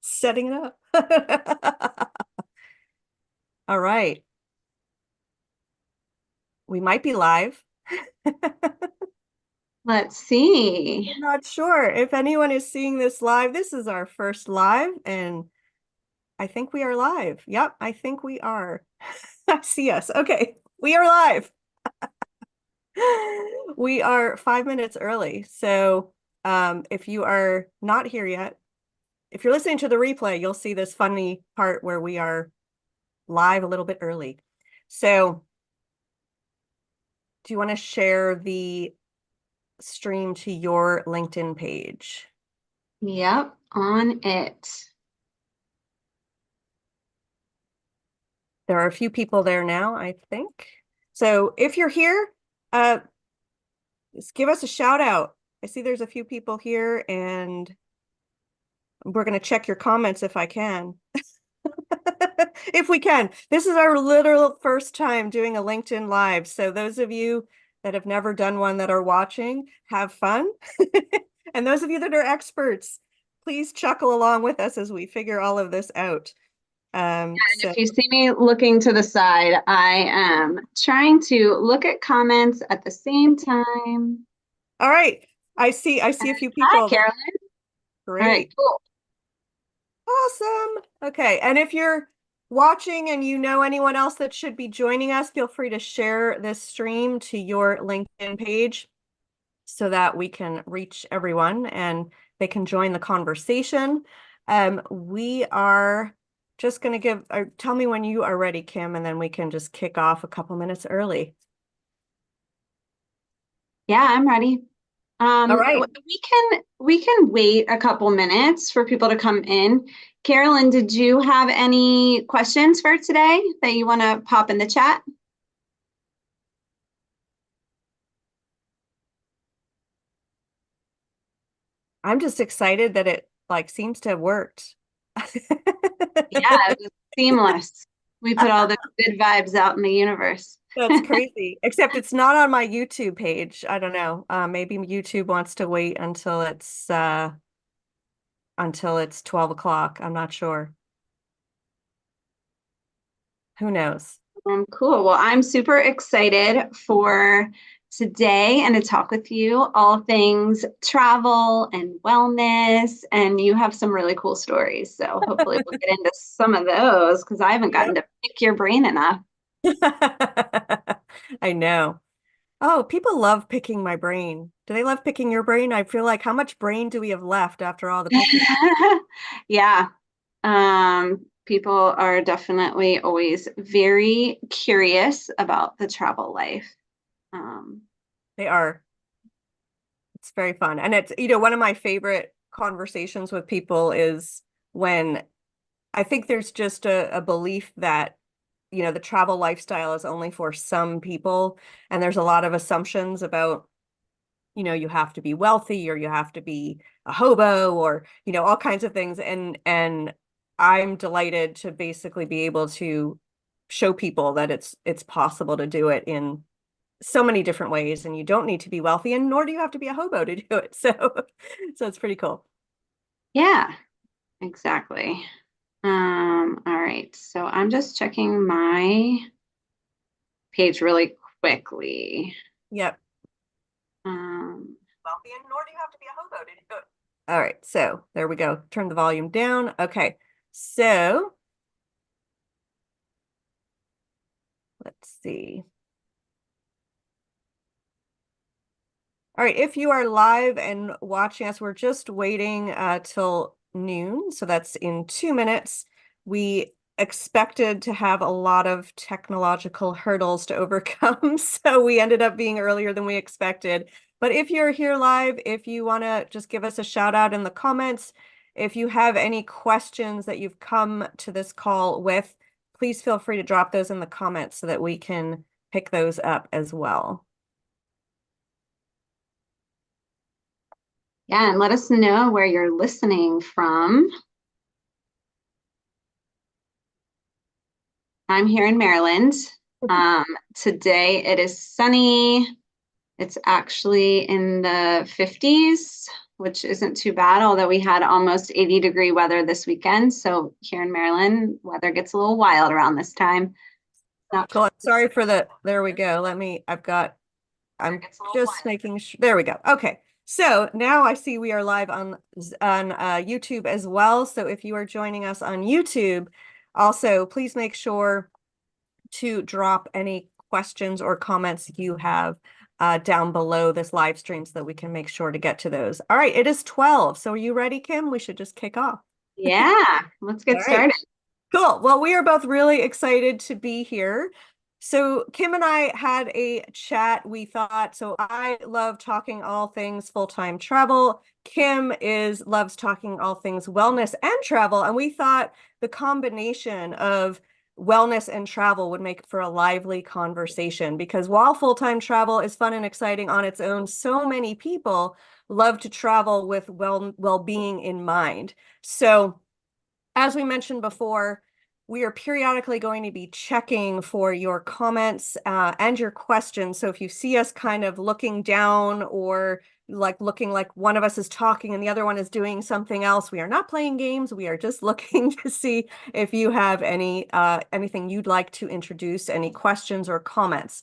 Setting it up. All right. We might be live. Let's see. I'm not sure if anyone is seeing this live. This is our first live, and I think we are live. Yep, I think we are. I see us. Okay, we are live. We are 5 minutes early. So if you are not here yet, if you're listening to the replay, you'll see this funny part where we are live a little bit early. So do you want to share the stream to your LinkedIn page? Yep, on it. There are a few people there now, I think. So if you're here, uh, just give us a shout out. I see there's a few people here, and we're going to check your comments if I can. If we can. This is our literal first time doing a LinkedIn Live. So those of you that have never done one that are watching, have fun. And those of you that are experts, please chuckle along with us as we figure all of this out. And So, if you see me looking to the side, I am trying to look at comments at the same time. all right. I see a few Hi, people that Carolyn. All right, great. cool. Awesome. Okay. And if you're watching and you know anyone else that should be joining us, feel free to share this stream to your LinkedIn page so that we can reach everyone and they can join the conversation. We are just going to tell me when you are ready, Kim, and then we can just kick off a couple minutes early. Yeah, I'm ready. All right. We can wait a couple minutes for people to come in. Carolyn, did you have any questions for today that you want to pop in the chat? I'm just excited that it like seems to have worked. Yeah, it was seamless. We put all the good vibes out in the universe. That's crazy. Except it's not on my YouTube page. I don't know. Maybe YouTube wants to wait until it's 12 o'clock. I'm not sure. Who knows? Cool. Well, I'm super excited for today and to talk with you all things travel and wellness. And you have some really cool stories. So hopefully we'll get into some of those because I haven't gotten Yep. to pick your brain enough. I know. Oh, people love picking my brain. Do they love picking your brain? I feel like how much brain do we have left after all the picking? Yeah. People are definitely always very curious about the travel life. Um, They are. It's very fun. And it's one of my favorite conversations with people is when I think there's just a belief that, the travel lifestyle is only for some people. And there's a lot of assumptions about, you have to be wealthy or you have to be a hobo or, all kinds of things. And I'm delighted to basically be able to show people that it's possible to do it in so many different ways, and you don't need to be wealthy, and nor do you have to be a hobo to do it. So it's pretty cool. yeah, exactly. All right. So I'm just checking my page really quickly. Yep. Um, Wealthy, and nor do you have to be a hobo to do it. All right, so there we go. Turn the volume down. Okay, so let's see. All right, if you are live and watching us, we're just waiting till noon, so that's in 2 minutes. We expected to have a lot of technological hurdles to overcome, so we ended up being earlier than we expected. But if you're here live, if you want to just give us a shout out in the comments, if you have any questions that you've come to this call with, please feel free to drop those in the comments so that we can pick those up as well. yeah, and let us know where you're listening from. I'm here in Maryland. Um, Today it is sunny. It's actually in the 50s. which isn't too bad, although we had almost 80-degree weather this weekend. So here in Maryland, weather gets a little wild around this time. Not Cool. Sorry for the, there we go. I'm just making sure. There we go. Okay. So now I see we are live on YouTube as well. So if you are joining us on YouTube, also please make sure to drop any questions or comments you have down below this live stream so that we can make sure to get to those. All right, it is 12. So are you ready, Kim? We should just kick off. Yeah, let's All get right. started. Cool. Well, we are both really excited to be here. So Kim and I had a chat. We thought, so I love talking all things full-time travel. Kim loves talking all things wellness and travel. And we thought the combination of wellness and travel would make for a lively conversation, because while full-time travel is fun and exciting on its own, so many people love to travel with well-being in mind. So as we mentioned before, we are periodically going to be checking for your comments and your questions. So if you see us kind of looking down or like looking like one of us is talking and the other one is doing something else, we are not playing games. We are just looking to see if you have anything you'd like to introduce, any questions or comments.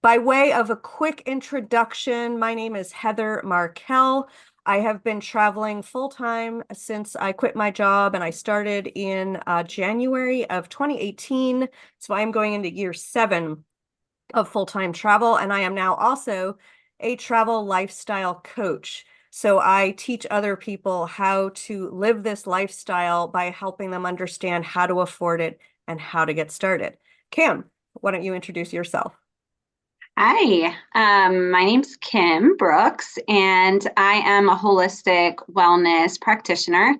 By way of a quick introduction, my name is Heather Markel. I have been traveling full-time since I quit my job, and I started in January of 2018. So I'm going into year 7 of full-time travel, and I am now also a travel lifestyle coach. So I teach other people how to live this lifestyle by helping them understand how to afford it and how to get started. Kim, why don't you introduce yourself? Hi, my name's Kim Brooks, and I am a holistic wellness practitioner.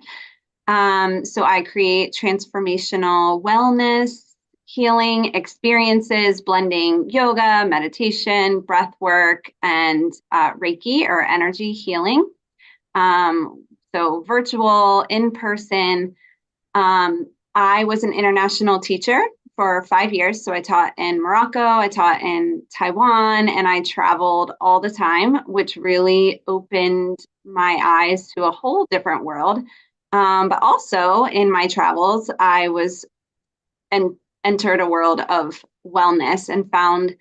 So I create transformational wellness, healing experiences, blending yoga, meditation, breath work, and Reiki or energy healing. So virtual, in person. I was an international teacher for 5 years. So I taught in Morocco, I taught in Taiwan, and I traveled all the time, which really opened my eyes to a whole different world. But also in my travels, I was and entered a world of wellness and found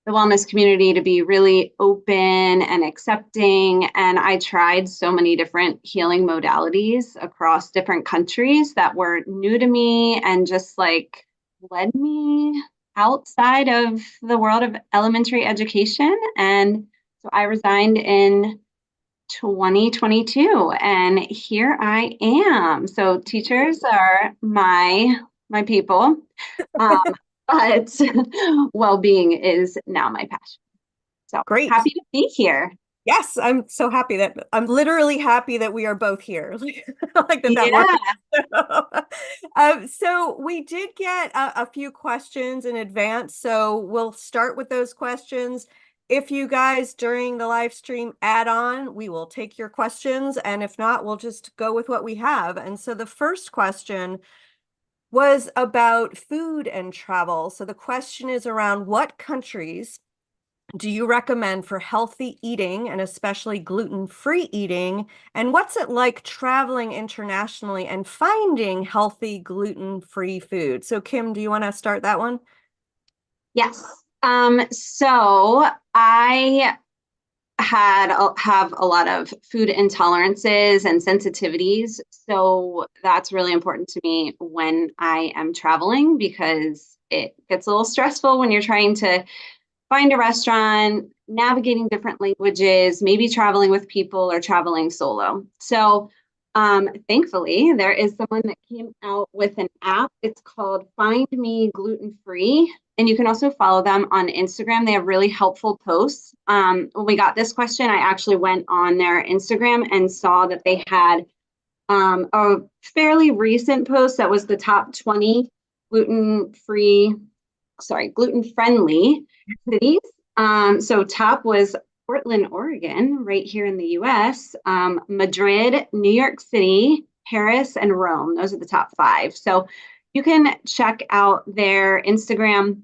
the wellness community to be really open and accepting. And I tried so many different healing modalities across different countries that were new to me and just like led me outside of the world of elementary education. And so I resigned in 2022 and here I am. So teachers are my people. Um, but well-being is now my passion. So Great. happy to be here. Yes, I'm so happy that I'm literally happy that we are both here. Like that Yeah. works. So we did get a few questions in advance, so we'll start with those questions. If you guys during the live stream add on, we will take your questions, and if not, we'll just go with what we have. And so the first question was about food and travel. So the question is around what countries do you recommend for healthy eating and especially gluten-free eating? And what's it like traveling internationally and finding healthy gluten-free food? So Kim, do you want to start that one? Yes. So I have a lot of food intolerances and sensitivities. So that's really important to me when I am traveling because it gets a little stressful when you're trying to find a restaurant, navigating different languages, maybe traveling with people or traveling solo. So thankfully, there is someone that came out with an app. It's called Find Me Gluten Free. And you can also follow them on Instagram. They have really helpful posts. When we got this question, I actually went on their Instagram and saw that they had a fairly recent post that was the top 20 gluten-free, gluten-friendly cities. So top was Portland, Oregon, right here in the US, Madrid, New York City, Paris, and Rome. Those are the top 5. So you can check out their Instagram.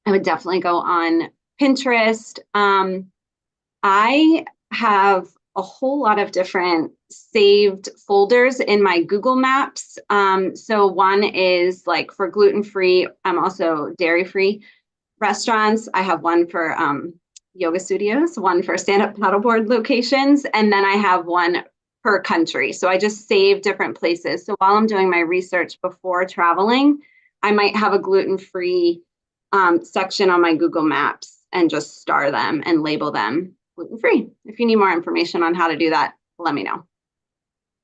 I would definitely go on Pinterest. I have a whole lot of different saved folders in my Google Maps. So one is like for gluten-free, I'm also dairy-free restaurants. I have one for yoga studios, one for stand-up paddleboard locations, and then I have one per country. So I just save different places. So while I'm doing my research before traveling, I might have a gluten-free section on my Google Maps and just star them and label them gluten-free. If you need more information on how to do that, let me know.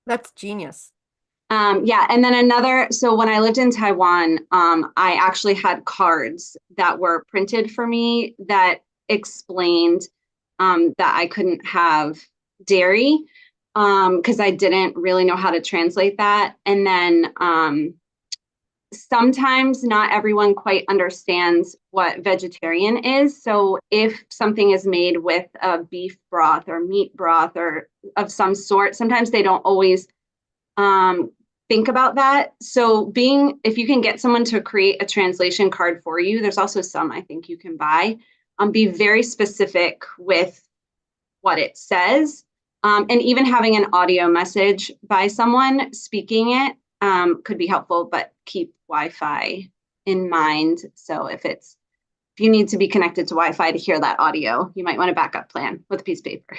That's genius. Yeah, and then so when I lived in Taiwan, I actually had cards that were printed for me that explained that I couldn't have dairy because I didn't really know how to translate that. And then sometimes not everyone quite understands what vegetarian is. So if something is made with a beef broth or meat broth or of some sort, sometimes they don't always think about that. So if you can get someone to create a translation card for you, there's also some I think you can buy. Be very specific with what it says. And even having an audio message by someone speaking it could be helpful, but keep Wi-Fi in mind. So if you need to be connected to Wi-Fi to hear that audio, you might want a backup plan with a piece of paper.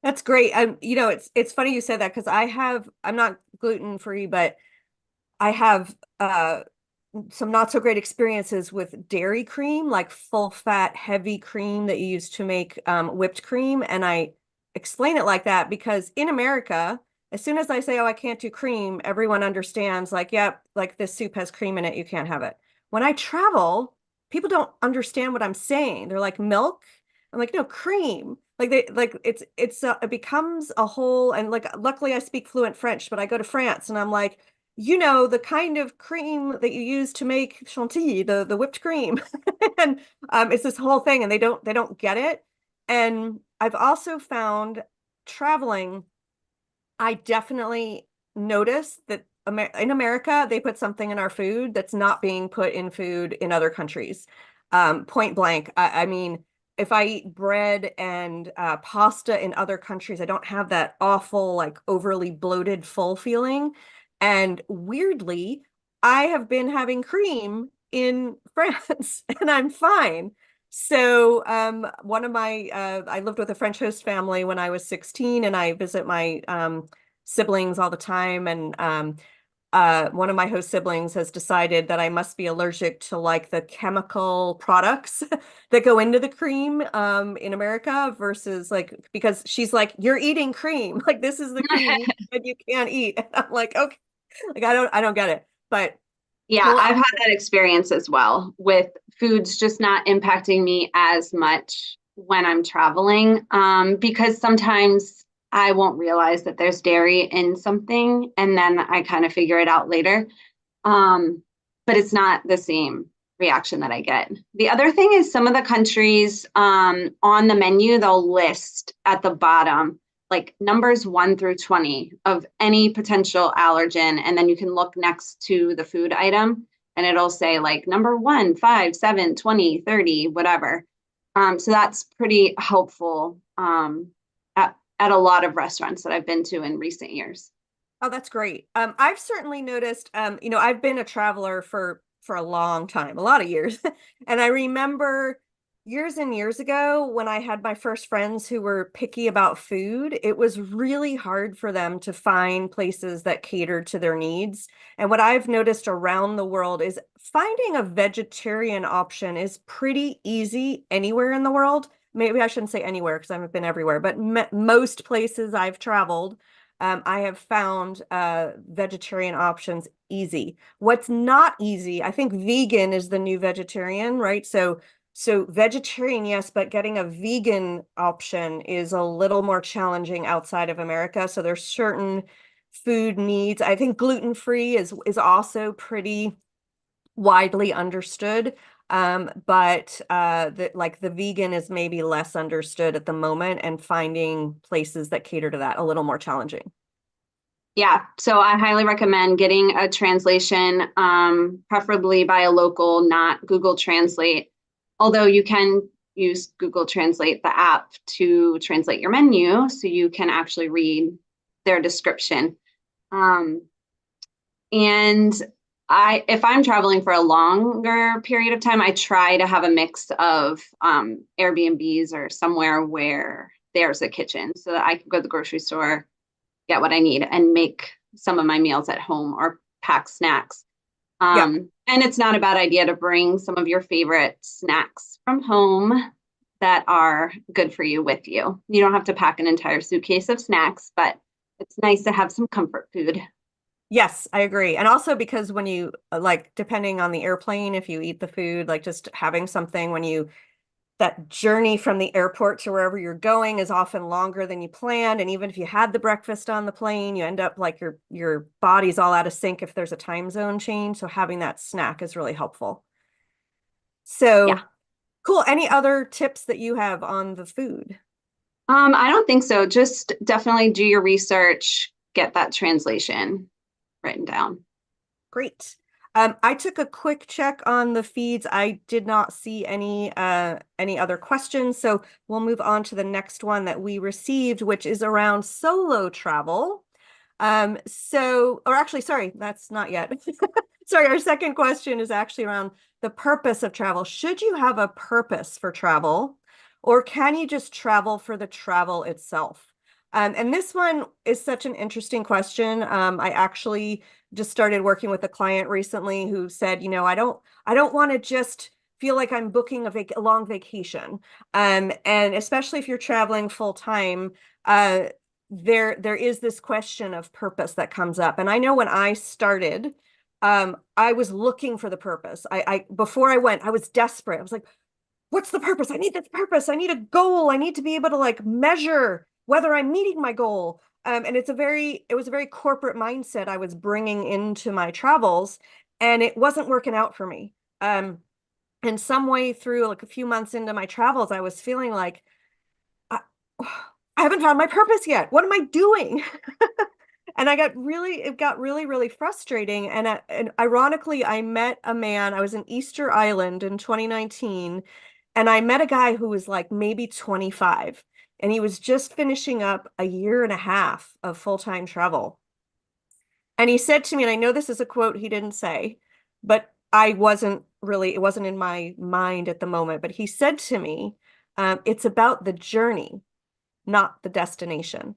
That's great. It's funny you said that because I'm not gluten free, but I have some not so great experiences with dairy cream, like full fat, heavy cream that you use to make whipped cream. And I explain it like that because in America, as soon as I say, oh, I can't do cream, everyone understands like, yep, like this soup has cream in it, you can't have it. When I travel, people don't understand what I'm saying. They're like, milk. I'm like, no, cream. Like it becomes a whole, and like luckily I speak fluent French, but I go to France and I'm like, the kind of cream that you use to make chantilly, the whipped cream. And it's this whole thing and they don't get it. And I've also found traveling, I definitely notice that in America, they put something in our food that's not being put in food in other countries. Point blank. I mean, if I eat bread and pasta in other countries, I don't have that awful, like overly bloated, full feeling. And weirdly, I have been having cream in France and I'm fine. So, I lived with a French host family when I was 16, and I visit my siblings all the time. And one of my host siblings has decided that I must be allergic to like the chemical products that go into the cream in America versus like, because she's like, you're eating cream. Like, this is the cream you can't eat. And I'm like, okay, like I don't get it. But Yeah, well, I've had that experience as well with foods just not impacting me as much when I'm traveling, because sometimes I won't realize that there's dairy in something and then I kind of figure it out later. But it's not the same reaction that I get. The other thing is some of the countries on the menu, they'll list at the bottom like numbers 1 through 20 of any potential allergen. And then you can look next to the food item and it'll say like number 1, 5, 7, 20, 30, whatever. So that's pretty helpful at a lot of restaurants that I've been to in recent years. oh, that's great. I've certainly noticed, I've been a traveler for a long time, a lot of years. And I remember years and years ago when I had my first friends who were picky about food, it was really hard for them to find places that catered to their needs. And what I've noticed around the world is finding a vegetarian option is pretty easy anywhere in the world. Maybe I shouldn't say anywhere because I haven't been everywhere, but most places I've traveled, I have found vegetarian options easy. What's not easy, I think vegan is the new vegetarian, right? So vegetarian, yes, but getting a vegan option is a little more challenging outside of America. So there's certain food needs. I think gluten-free is also pretty widely understood. But the vegan is maybe less understood at the moment, and finding places that cater to that a little more challenging. Yeah, so I highly recommend getting a translation, preferably by a local, not Google Translate. Although you can use Google Translate, the app, to translate your menu so you can actually read their description. And if I'm traveling for a longer period of time, I try to have a mix of Airbnbs or somewhere where there's a kitchen so that I can go to the grocery store, get what I need, and make some of my meals at home or pack snacks. Yeah. And it's not a bad idea to bring some of your favorite snacks from home that are good for you with you. You don't have to pack an entire suitcase of snacks, but it's nice to have some comfort food. Yes, I agree. And also because when you like, depending on the airplane, if you eat the food, like just having something when you that journey from the airport to wherever you're going is often longer than you planned. And even if you had the breakfast on the plane, you end up like your body's all out of sync if there's a time zone change. So having that snack is really helpful. Yeah. So cool. Any other tips that you have on the food? I don't think so. Just definitely do your research, get that translation written down. Great. I took a quick check on the feeds. I did not see any other questions, so we'll move on to the next one that we received, which is around solo travel. Or actually, sorry, that's not yet. Sorry, our second question is actually around the purpose of travel. Should you have a purpose for travel, or can you just travel for the travel itself? And this one is such an interesting question. I actually just started working with a client recently who said, I don't want to just feel like I'm booking a long vacation. And especially if you're traveling full time, there is this question of purpose that comes up. And I know when I started, I was looking for the purpose. I before I went, I was desperate. I was like, what's the purpose? I need this purpose. I need a goal. I need to be able to like measure whether I'm meeting my goal. And it was a very corporate mindset I was bringing into my travels, and it wasn't working out for me. In some way through like a few months into my travels, I was feeling like I, I haven't found my purpose yet. What am I doing? And it got really, really frustrating. And ironically, I met a man, I was in Easter Island in 2019, and I met a guy who was like maybe 25, and he was just finishing up a year and a half of full-time travel. And he said to me, and I know this is a quote he didn't say, but it wasn't in my mind at the moment, but he said to me, it's about the journey, not the destination.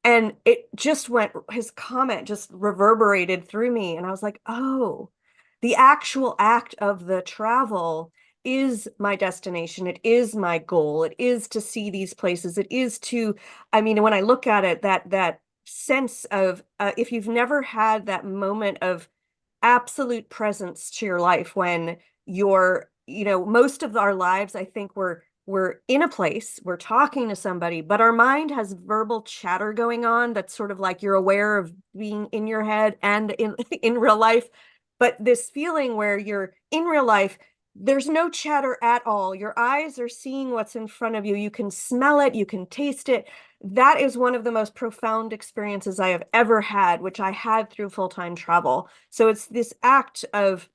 And his comment just reverberated through me. And I was like, oh, the actual act of the travel is my destination. It is my goal. It is to see these places. I mean, when I look at it, that sense of, if you've never had that moment of absolute presence to your life when most of our lives, I think we're in a place, we're talking to somebody, but our mind has verbal chatter going on that's sort of like you're aware of being in your head and in in real life. But this feeling where you're in real life, there's no chatter at all. Your eyes are seeing what's in front of you. You can smell it, you can taste it. That is one of the most profound experiences I have ever had, which I had through full-time travel. So it's this act of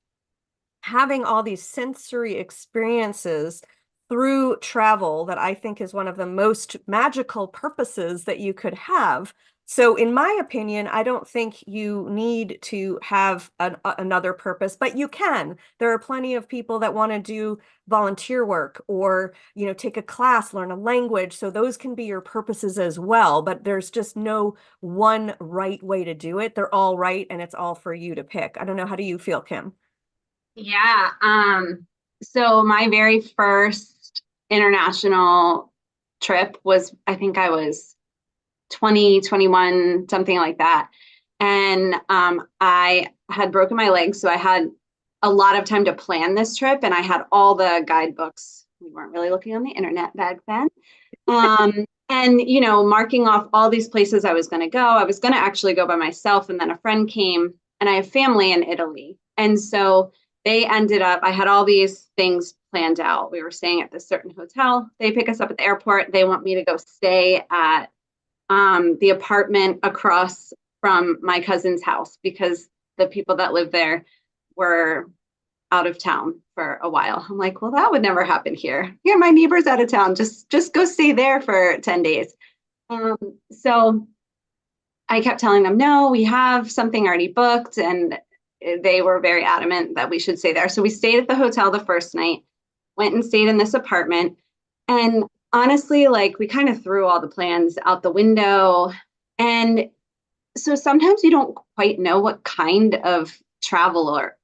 having all these sensory experiences through travel that I think is one of the most magical purposes that you could have. So, in my opinion, I don't think you need to have another purpose, but you can. There are plenty of people that want to do volunteer work or, take a class, learn a language. So those can be your purposes as well, but there's just no one right way to do it. They're all right, and it's all for you to pick. I don't know. How do you feel, Kim? Yeah. So my very first international trip was, I think I was 20, 21, something like that. And I had broken my leg, so I had a lot of time to plan this trip, and I had all the guidebooks. We weren't really looking on the internet back then. And, marking off all these places I was going to go. I was going to actually go by myself, and then a friend came, and I have family in Italy. And so I had all these things planned out. We were staying at this certain hotel. They pick us up at the airport. They want me to go stay at the apartment across from my cousin's house because the people that live there were out of town for a while. I'm like, well, that would never happen here. Here, my neighbor's out of town. Just go stay there for 10 days. So I kept telling them, no, we have something already booked. And they were very adamant that we should stay there. So we stayed at the hotel the first night, went and stayed in this apartment. And honestly, like we kind of threw all the plans out the window. And so sometimes you don't quite know what kind of traveler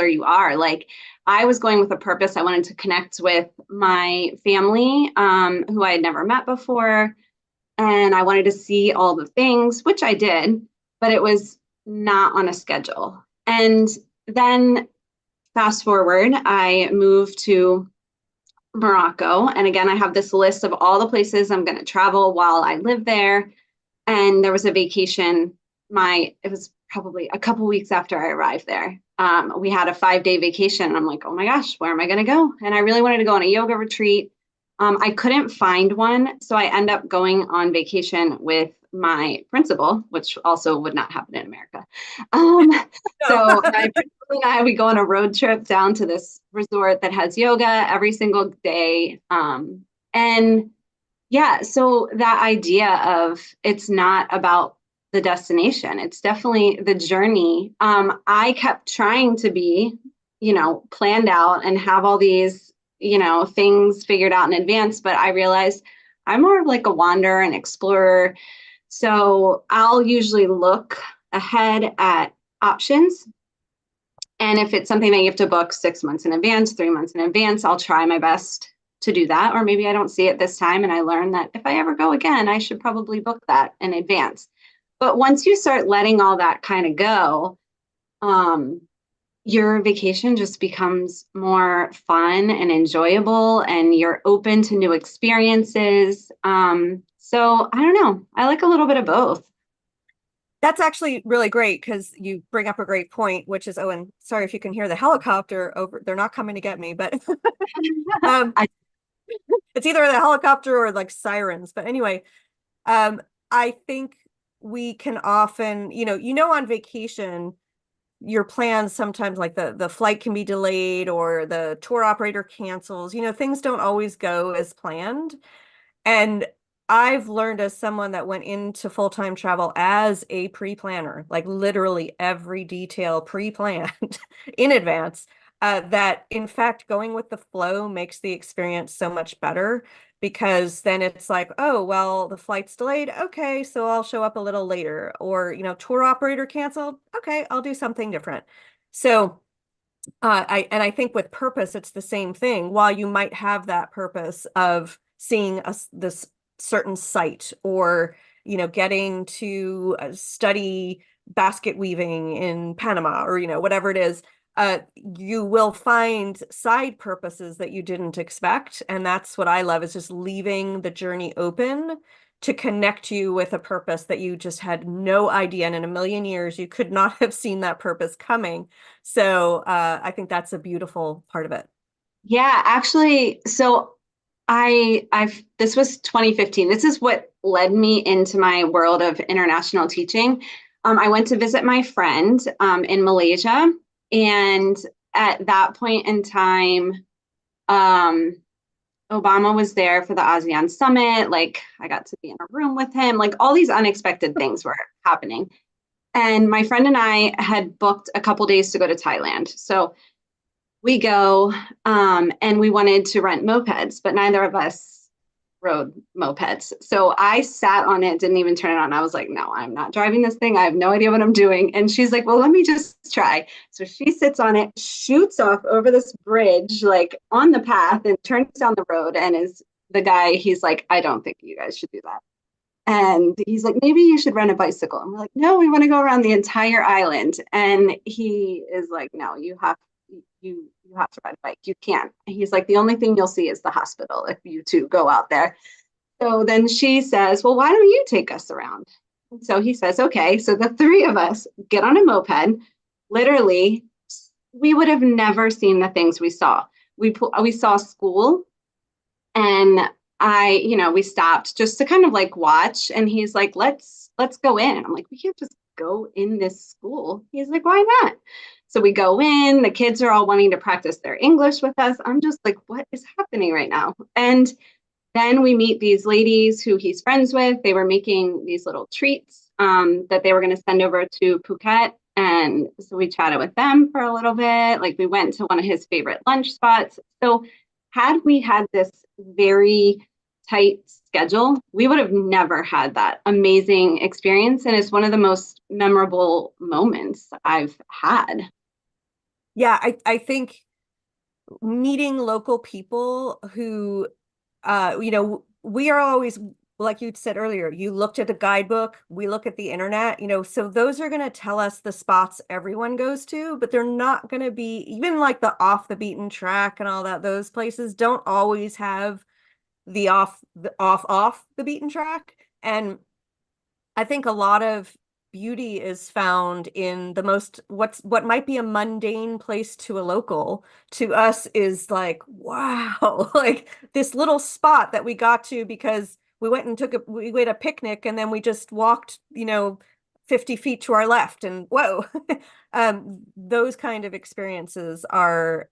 you are. Like I was going with a purpose. I wanted to connect with my family, who I had never met before. And I wanted to see all the things, which I did, but it was not on a schedule. And then fast forward, I moved to Morocco. And again, I have this list of all the places I'm going to travel while I live there. And there was a vacation. It was probably a couple weeks after I arrived there. We had a 5-day vacation. And I'm like, oh my gosh, where am I going to go? And I really wanted to go on a yoga retreat. I couldn't find one. So I end up going on vacation with my principal, which also would not happen in America. So my principal and I, we go on a road trip down to this resort that has yoga every single day. And yeah, so that idea of it's not about the destination, it's definitely the journey. I kept trying to be, planned out and have all these, things figured out in advance, but I realized I'm more of like a wanderer and explorer. So I'll usually look ahead at options. And if it's something that you have to book 6 months in advance, 3 months in advance, I'll try my best to do that. Or maybe I don't see it this time and I learn that if I ever go again, I should probably book that in advance. But once you start letting all that kind of go, your vacation just becomes more fun and enjoyable, and you're open to new experiences. So I don't know. I like a little bit of both. That's actually really great because you bring up a great point, which is, oh, and sorry if you can hear the helicopter over, they're not coming to get me, but um, I, it's either the helicopter or like sirens. But anyway, I think we can often, on vacation, your plans sometimes like the flight can be delayed or the tour operator cancels, things don't always go as planned. And I've learned as someone that went into full-time travel as a pre-planner, like literally every detail pre-planned in advance, that in fact going with the flow makes the experience so much better because then it's like, oh, well, the flight's delayed. Okay, so I'll show up a little later. Or, tour operator canceled. Okay, I'll do something different. So I think with purpose, it's the same thing. While you might have that purpose of seeing this certain site or, getting to study basket weaving in Panama or, whatever it is, you will find side purposes that you didn't expect. And that's what I love is just leaving the journey open to connect you with a purpose that you just had no idea. And in a million years, you could not have seen that purpose coming. So I think that's a beautiful part of it. yeah, actually, so this was 2015. This is what led me into my world of international teaching. I went to visit my friend in Malaysia, and at that point in time, Obama was there for the ASEAN summit. Like I got to be in a room with him. Like all these unexpected things were happening. And my friend and I had booked a couple days to go to Thailand. So we go, and we wanted to rent mopeds, but neither of us rode mopeds. So I sat on it, didn't even turn it on. I was like, no, I'm not driving this thing. I have no idea what I'm doing. And she's like, well, let me just try. So she sits on it, shoots off over this bridge, like on the path, and turns down the road. And is the guy, he's like, I don't think you guys should do that. And he's like, maybe you should rent a bicycle. And we're like, no, we want to go around the entire island. And he is like, no, you have to ride a bike. You can't. And he's like, the only thing you'll see is the hospital if you two go out there. So then she says, well, why don't you take us around? And so he says, okay. So the three of us get on a moped. Literally, we would have never seen the things we saw. We saw school, and we stopped just to kind of like watch. And he's like, let's go in. And I'm like, we can't just go in this school? He's like, why not? So we go in, the kids are all wanting to practice their English with us. I'm just like, what is happening right now? And then we meet these ladies who he's friends with. They were making these little treats that they were going to send over to Phuket. And so we chatted with them for a little bit. Like we went to one of his favorite lunch spots. So had we had this very tight schedule, we would have never had that amazing experience. And it's one of the most memorable moments I've had. Yeah, I think meeting local people who we are always, like you said earlier, you looked at a guidebook, we look at the internet, so those are going to tell us the spots everyone goes to, but they're not going to be even like the off the beaten track and all that. Those places don't always have the off the beaten track. And I think a lot of beauty is found in what might be a mundane place to a local, to us is like, wow, like this little spot that we got to because we made a picnic and then we just walked, 50 feet to our left and whoa. Those kind of experiences are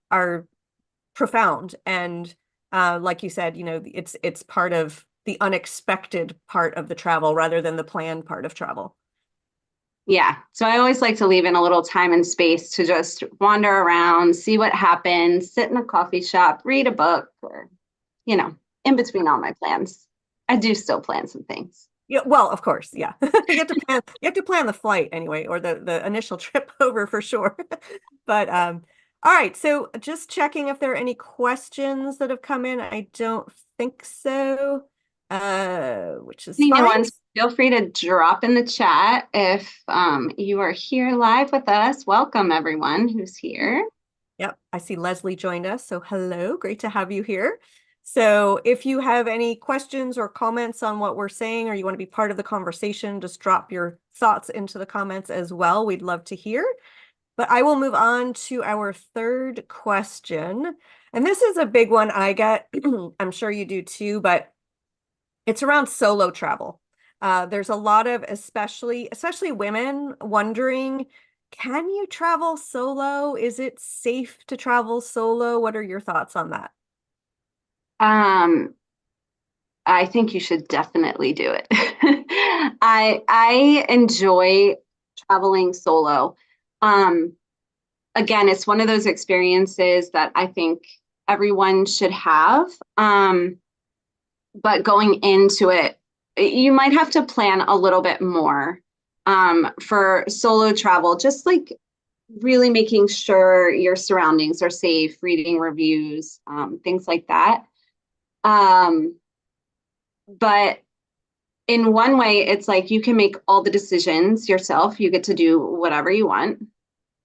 profound. And like you said, it's part of the unexpected part of the travel rather than the planned part of travel. Yeah. So I always like to leave in a little time and space to just wander around, see what happens, sit in a coffee shop, read a book, or, you know, in between all my plans. I do still plan some things. Yeah, well, of course, yeah. You have to plan the flight anyway, or the initial trip over for sure. But all right, so just checking if there are any questions that have come in. I don't think so. Which is Any new fine. ones, feel free to drop in the chat if you are here live with us. Welcome, everyone who's here. Yep, I see Leslie joined us. So hello, great to have you here. So if you have any questions or comments on what we're saying, or you want to be part of the conversation, just drop your thoughts into the comments as well. We'd love to hear. But I will move on to our third question. And this is a big one I get. I'm sure you do too, but it's around solo travel. There's a lot of, especially women wondering, can you travel solo? Is it safe to travel solo? What are your thoughts on that? Um, I think you should definitely do it. I enjoy traveling solo. Um, Again, it's one of those experiences that I think everyone should have. But going into it, you might have to plan a little bit more for solo travel, just like really making sure your surroundings are safe, reading reviews, things like that. Um, but in one way, it's like you can make all the decisions yourself. You get to do whatever you want.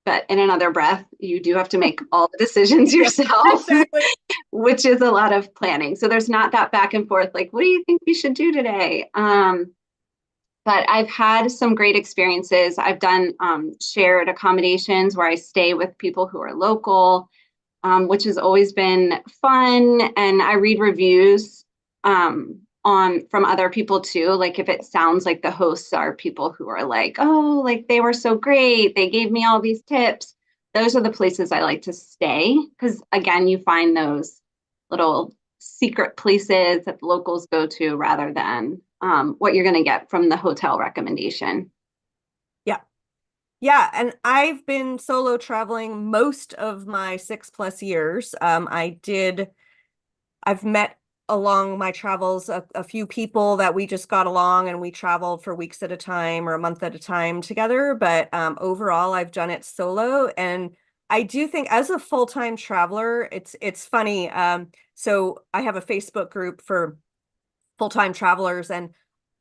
But in another breath, you do have to make all the decisions Yeah, yourself, exactly. which is a lot of planning. So there's not that back and forth, like, what do you think we should do today? But I've had some great experiences. I've done shared accommodations where I stay with people who are local, which has always been fun. And I read reviews on from other people too. Like if it sounds like the hosts are people who are like, oh, like they were so great, they gave me all these tips. Those are the places I like to stay because again, you find those little secret places that the locals go to rather than what you're going to get from the hotel recommendation. Yeah. Yeah, and I've been solo traveling most of my 6+ years. I've met along my travels a few people that we just got along and we traveled for weeks at a time or a month at a time together. But overall, I've done it solo. And I do think as a full-time traveler, it's funny. So I have a Facebook group for full-time travelers, and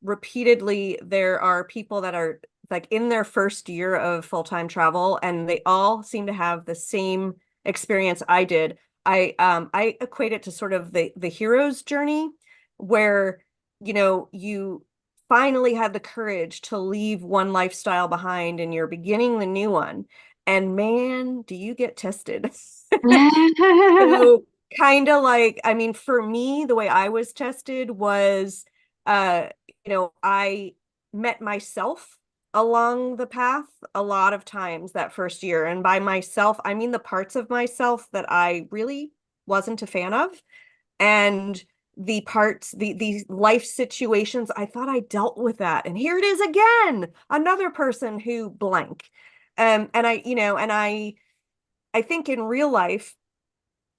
repeatedly there are people that are like in their first year of full-time travel, and they all seem to have the same experience I did. I equate it to sort of the hero's journey where you finally have the courage to leave one lifestyle behind and you're beginning the new one. And man, do you get tested. So kind of like, I mean, for me, the way I was tested was, I met myself along the path a lot of times that first year. And by myself, I mean the parts of myself that I really wasn't a fan of. And the parts, the life situations, I thought I dealt with that. And here it is again, another person who blank. And I think in real life,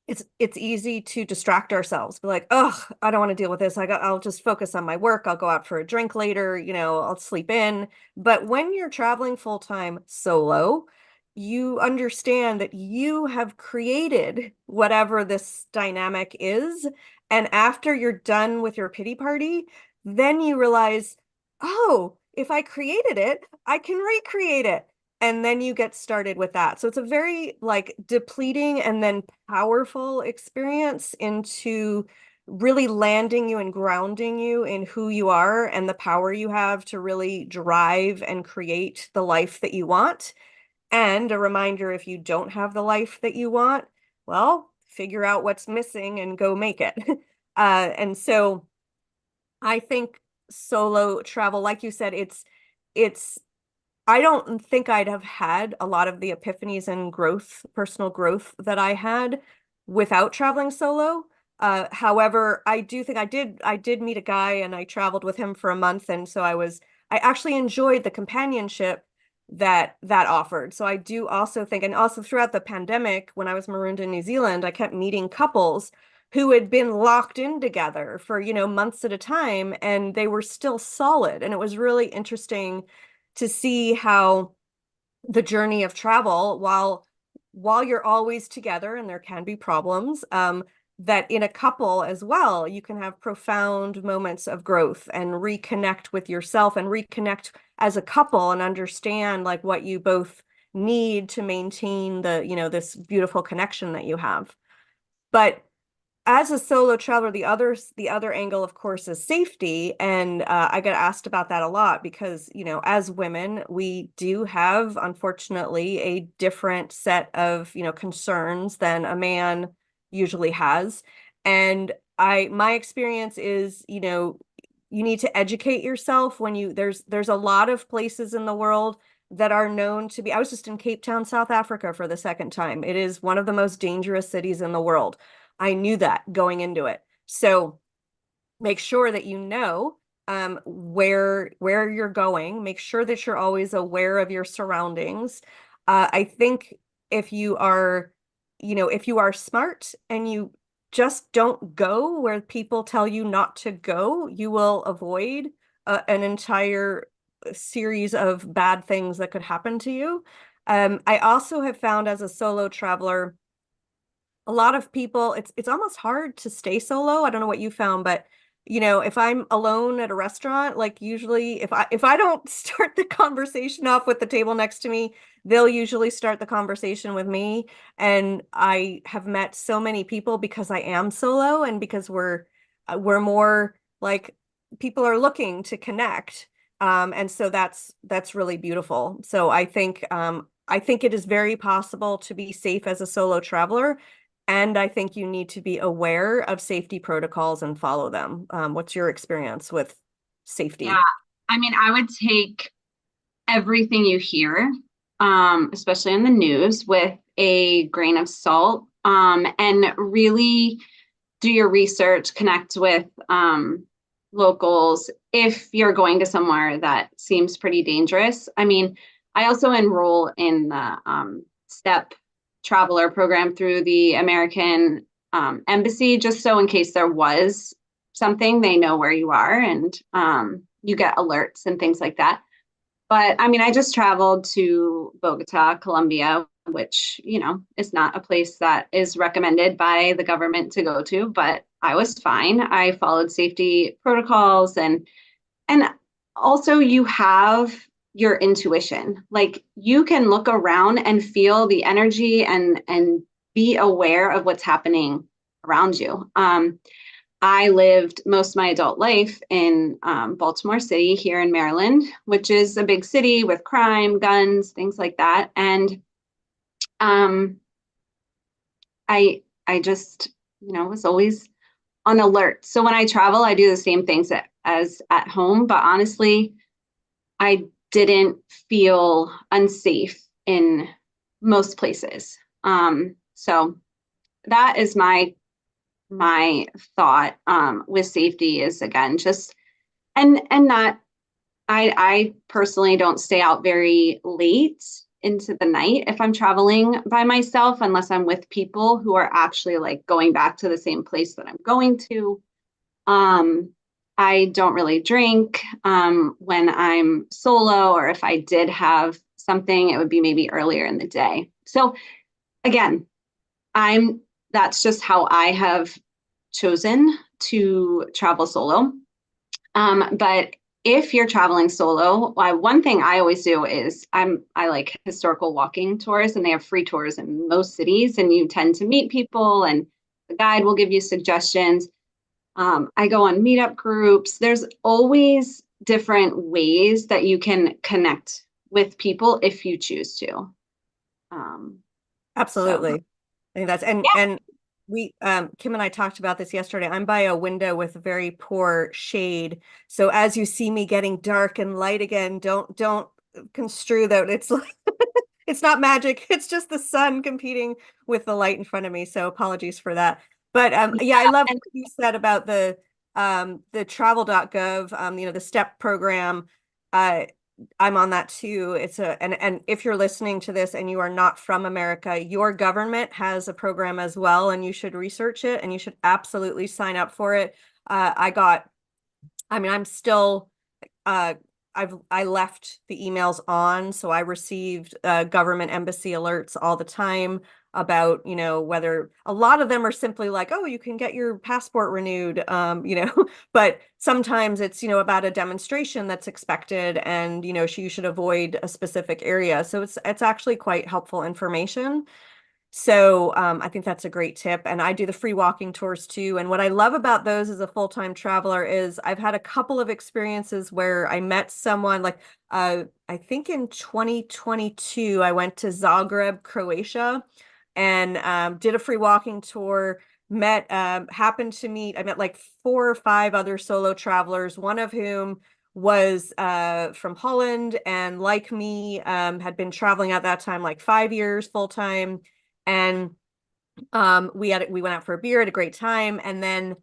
it's easy to distract ourselves. Be like, oh, I don't want to deal with this. I'll just focus on my work. I'll go out for a drink later, I'll sleep in. But when you're traveling full time solo, you understand that you have created whatever this dynamic is. And after you're done with your pity party, then you realize, oh, if I created it, I can recreate it. And then you get started with that. So it's a very like depleting and then powerful experience into really landing you and grounding you in who you are and the power you have to really drive and create the life that you want. And a reminder, if you don't have the life that you want, well, figure out what's missing and go make it. And so I think solo travel, like you said, it's I don't think I'd have had a lot of the epiphanies and growth, personal growth that I had without traveling solo. However, I do think I did meet a guy and I traveled with him for a month. And so I actually enjoyed the companionship that offered. So I do also think, and also throughout the pandemic, when I was marooned in New Zealand, I kept meeting couples who had been locked in together for, months at a time, and they were still solid. And it was really interesting to see how the journey of travel, while you're always together and there can be problems, that in a couple as well, you can have profound moments of growth and reconnect with yourself and reconnect as a couple and understand like what you both need to maintain this beautiful connection that you have. But as a solo traveler, the other angle, of course, is safety. And I get asked about that a lot because, as women, we do have, unfortunately, a different set of, concerns than a man usually has. And my experience is, you need to educate yourself when there's a lot of places in the world that are known to be. I was just in Cape Town, South Africa for the second time. It is one of the most dangerous cities in the world. I knew that going into it. So make sure that you know where you're going. Make sure that you're always aware of your surroundings. I think if you are, if you are smart and you just don't go where people tell you not to go, you will avoid an entire series of bad things that could happen to you. I also have found as a solo traveler, a lot of people, it's almost hard to stay solo. I don't know what you found, but if I'm alone at a restaurant, like usually if I don't start the conversation off with the table next to me, they'll usually start the conversation with me. And I have met so many people because I am solo and because we're more like people are looking to connect. And so that's really beautiful. So I think it is very possible to be safe as a solo traveler. And I think you need to be aware of safety protocols and follow them. What's your experience with Yeah. safety? I mean, I would take everything you hear, especially in the news, with a grain of salt, and really do your research, connect with locals if you're going to somewhere that seems pretty dangerous. I mean, I also enroll in the STEP traveler program through the American embassy, just so in case there was something, they know where you are and you get alerts and things like that. But I mean, I just traveled to Bogota, Colombia, which, is not a place that is recommended by the government to go to, but I was fine. I followed safety protocols and also you have your intuition. Like you can look around and feel the energy and be aware of what's happening around you. I lived most of my adult life in Baltimore City here in Maryland, which is a big city with crime, guns, things like that. And um, I just, was always on alert. So when I travel, I do the same things as at home. But honestly, I didn't feel unsafe in most places. So that is my thought with safety is, again, just and not I personally don't stay out very late into the night if I'm traveling by myself, unless I'm with people who are actually like going back to the same place that I'm going to. Um, I don't really drink when I'm solo, or if I did have something, it would be maybe earlier in the day. So again, I'm that's just how I have chosen to travel solo. But if you're traveling solo, one thing I always do is I like historical walking tours, and they have free tours in most cities, and you tend to meet people, and the guide will give you suggestions. I go on meetup groups. There's always different ways that you can connect with people if you choose to. Um, so Absolutely. I think that's and we Kim and I talked about this yesterday. I'm by a window with very poor shade. So as you see me getting dark and light again, don't construe that it's like it's not magic. It's just the sun competing with the light in front of me. So apologies for that. But yeah, I love and what you said about the travel.gov, the STEP program. Uh I'm on that too. It's a and if you're listening to this and you are not from America, your government has a program as well, and you should research it and you should absolutely sign up for it. I'm still uh I left the emails on, so I received government embassy alerts all the time about, whether a lot of them are simply like, oh, you can get your passport renewed, but sometimes it's, about a demonstration that's expected, and, you should avoid a specific area. So it's actually quite helpful information. So I think that's a great tip. And I do the free walking tours too. And what I love about those as a full-time traveler is I've had a couple of experiences where I met someone like I think in 2022, I went to Zagreb, Croatia, and did a free walking tour. Happened to meet, I met like 4 or 5 other solo travelers, one of whom was from Holland, and like me, had been traveling at that time like 5 years full time. And we went out for a beer, had a great time, and then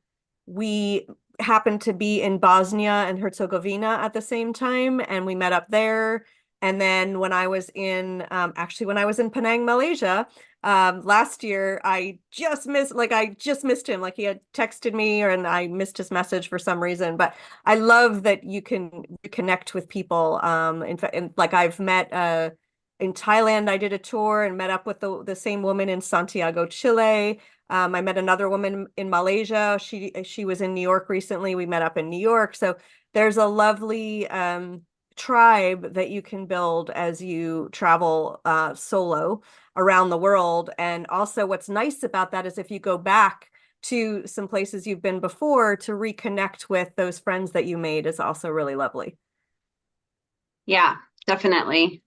we happened to be in Bosnia and Herzegovina at the same time, and we met up there. And then when I was in actually when I was in Penang, Malaysia, last year, I just missed him. Like, he had texted me, and I missed his message for some reason. But I love that you can connect with people. In fact, like, I've met in Thailand, I did a tour and met up with the same woman in Santiago, Chile. I met another woman in Malaysia. She was in New York recently. We met up in New York. So there's a lovely tribe that you can build as you travel solo around the world. And also, what's nice about that is if you go back to some places you've been before, to reconnect with those friends that you made is also really lovely. yeah, definitely.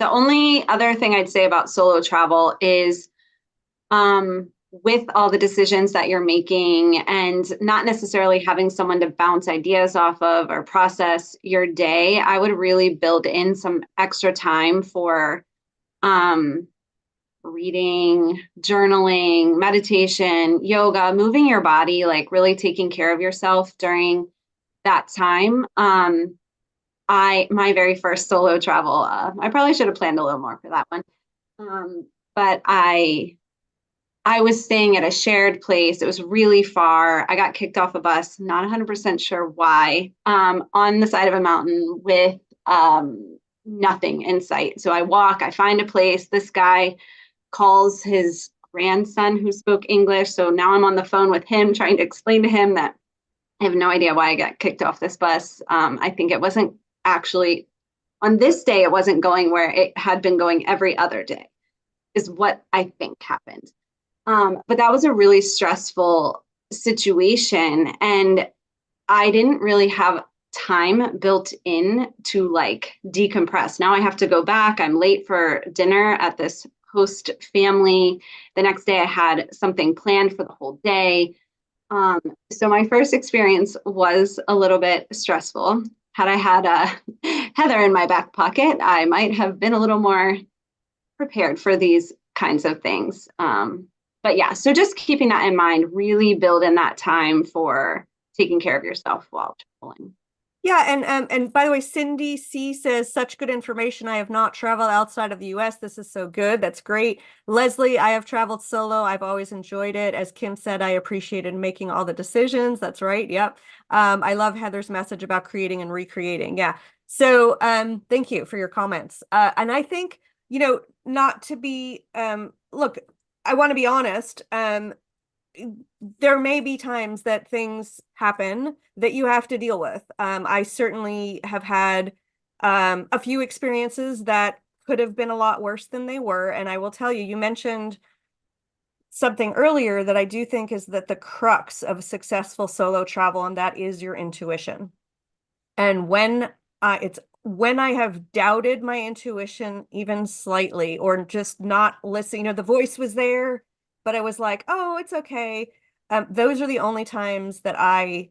The only other thing I'd say about solo travel is with all the decisions that you're making and not necessarily having someone to bounce ideas off of or process your day, I would really build in some extra time for um, reading, journaling, meditation, yoga, moving your body, like really taking care of yourself during that time. My very first solo travel, I probably should have planned a little more for that one. But I was staying at a shared place. It was really far. I got kicked off a bus, not 100% sure why, on the side of a mountain with nothing in sight. So I find a place. This guy calls his grandson who spoke English. So now I'm on the phone with him trying to explain to him that I have no idea why I got kicked off this bus. I think it wasn't actually on this day, it wasn't going where it had been going every other day, is what I think happened. But that was a really stressful situation. And I didn't really have time built in to like decompress. Now I have to go back. I'm late for dinner at this host family. The next day I had something planned for the whole day. So my first experience was a little bit stressful. had I had Heather in my back pocket, I might have been a little more prepared for these kinds of things. But yeah, so just keeping that in mind, really build in that time for taking care of yourself while traveling. Yeah, and by the way, Cindy C says such good information. I have not traveled outside of the US. This is so good. That's great. Leslie, I have traveled solo. I've always enjoyed it. As Kim said, I appreciated making all the decisions. That's right. Yep. I love Heather's message about creating and recreating. Yeah. So thank you for your comments. And I think, not to be look, I want to be honest. There may be times that things happen that you have to deal with. I certainly have had a few experiences that could have been a lot worse than they were. And I will tell you, you mentioned something earlier that I do think is that the crux of successful solo travel, and that is your intuition. And it's when I have doubted my intuition even slightly, or just not listening, the voice was there, but I was like, oh, it's okay. Those are the only times that I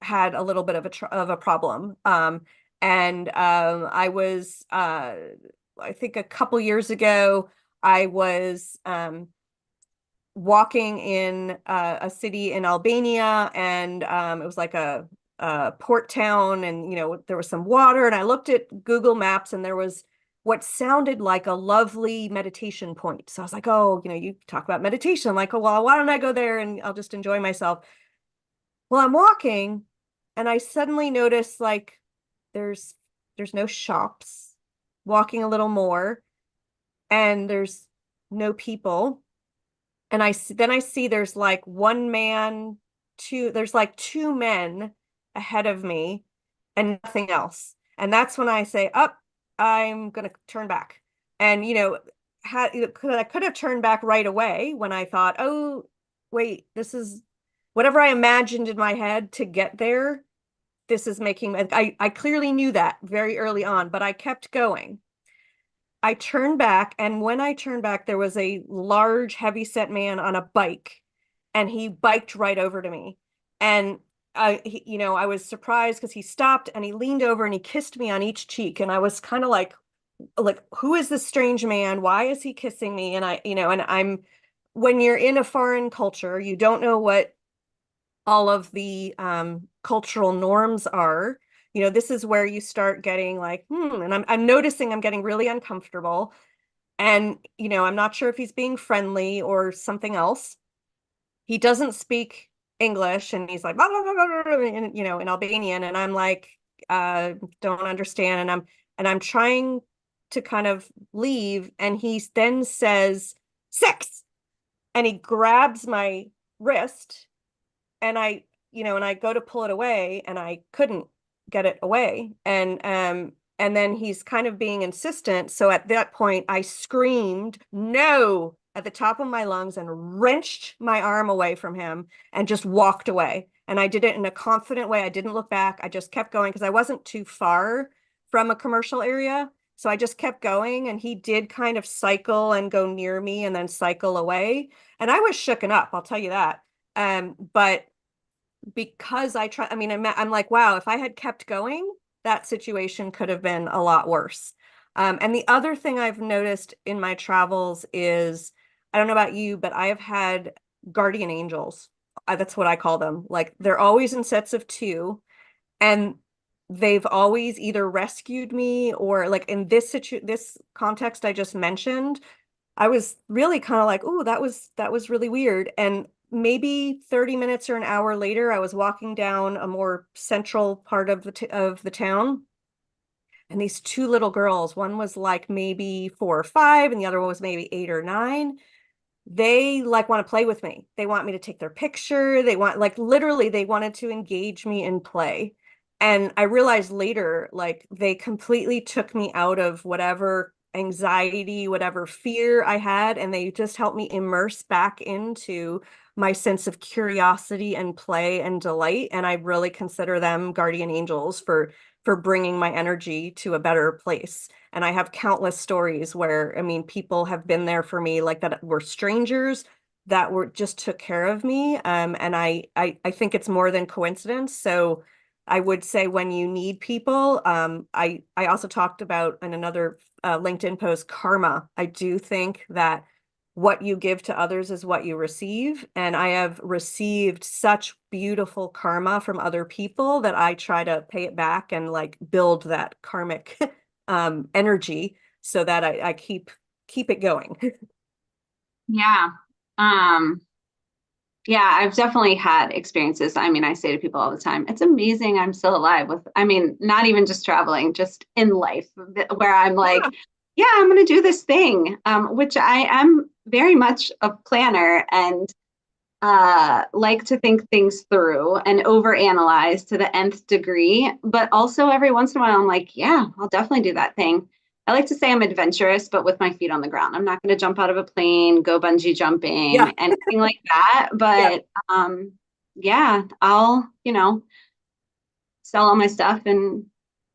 had a little bit of a problem. And I think a couple years ago, I was walking in a city in Albania, and it was like a port town, and there was some water, and I looked at Google Maps, and there was what sounded like a lovely meditation point. So I was like, oh, you talk about meditation. I'm like, oh, well, why don't I go there and I'll just enjoy myself. Well, I'm walking, and I suddenly notice like there's no shops. Walking a little more, and there's no people. And then I see there's like one man, there's like two men ahead of me and nothing else. And that's when I say, up, I'm gonna turn back. And I could have turned back right away when I thought, oh, wait, this is whatever I imagined in my head to get there. This is making, I clearly knew that very early on, but I kept going. I turned back, and when I turned back, there was a large, heavy-set man on a bike, and he biked right over to me. And I was surprised because he stopped and he leaned over and he kissed me on each cheek, and I was kind of like, who is this strange man? Why is he kissing me? And when you're in a foreign culture, you don't know what all of the cultural norms are. This is where you start getting like, and I'm noticing I'm getting really uncomfortable. And, I'm not sure if he's being friendly or something else. He doesn't speak English, and he's like, blah, blah, blah, blah, blah, in Albanian. And I'm like, don't understand. And I'm trying to kind of leave. And he then says, sex. And he grabs my wrist, and I go to pull it away, and I couldn't get it away. And then he's kind of being insistent. So at that point, I screamed no at the top of my lungs and wrenched my arm away from him and just walked away. And I did it in a confident way. I didn't look back. I just kept going because I wasn't too far from a commercial area. So I just kept going, and he did kind of cycle and go near me and then cycle away. And I was shooken up, I'll tell you that. But because I'm like, wow, if I had kept going, that situation could have been a lot worse. And the other thing I've noticed in my travels is, I don't know about you, but I have had guardian angels. That's what I call them. Like, they're always in sets of two, and they've always either rescued me, or like in this context I just mentioned, I was really kind of like, oh, that was really weird. And maybe 30 minutes or an hour later, I was walking down a more central part of the town, and these two little girls, one was like maybe 4 or 5, and the other one was maybe 8 or 9. They like want to play with me. They want me to take their picture. They want, like, literally, they wanted to engage me in play. And I realized later, like, they completely took me out of whatever anxiety, whatever fear I had, and they just helped me immerse back into my sense of curiosity and play and delight. And I really consider them guardian angels for bringing my energy to a better place. And I have countless stories where, I mean, people have been there for me, like, that were strangers that were just took care of me. And I think it's more than coincidence. So I would say when you need people, I also talked about in another LinkedIn post, karma. I do think that what you give to others is what you receive. And I have received such beautiful karma from other people that I try to pay it back and like build that karmic energy so that I keep it going. Yeah. Um, yeah, I've definitely had experiences. I mean, I say to people all the time, it's amazing I'm still alive with, I mean, not even just traveling, just in life, where I'm like, Yeah. yeah, I'm going to do this thing, which I am very much a planner and like to think things through and overanalyze to the nth degree. But also every once in a while, I'm like, yeah, I'll definitely do that thing. I like to say I'm adventurous, but with my feet on the ground. I'm not going to jump out of a plane, go bungee Yeah. jumping, anything like that. Yeah. But yeah, I'll, sell all my stuff and